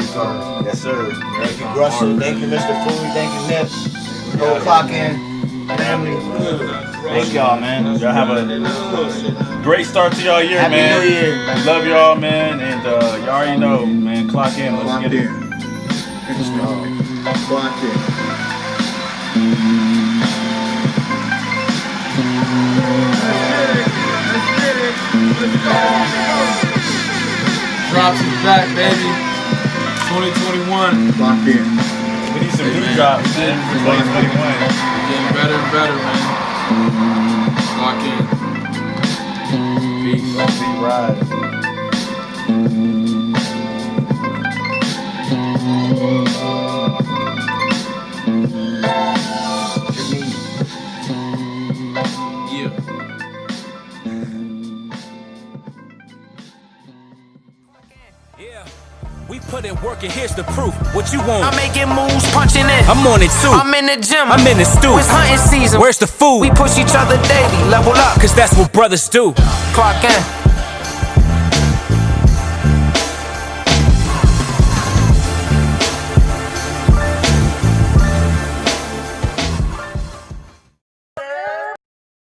S4: Yes, sir.
S6: Thank you, Russell. Thank you, Mr. Food. Thank you, Nip. Go clock in. Family. Thank y'all, man.
S4: Y'all have a great start to y'all year,
S6: Happy
S4: man.
S6: New Year.
S4: Love y'all, man. And y'all already know, man. Clock in. Let's
S5: Clock
S4: get it.
S5: in. Clock in.
S3: Drops is back, baby. 2021.
S5: Clock in.
S4: We need some
S3: Hey,
S4: new
S3: man.
S4: drops, man, for 2021.
S3: Getting better and better, man. Lock in. Peace.
S4: Let's be ride.
S3: Yeah.
S1: Yeah. We put in work and here's the proof. What you want?
S2: I'm making moves, punching in.
S1: I'm on it too.
S2: I'm in the gym.
S1: I'm in the stew.
S2: It's hunting season.
S1: Where's the food?
S2: We push each other daily, level up.
S1: Cause that's what brothers do.
S2: Clock in.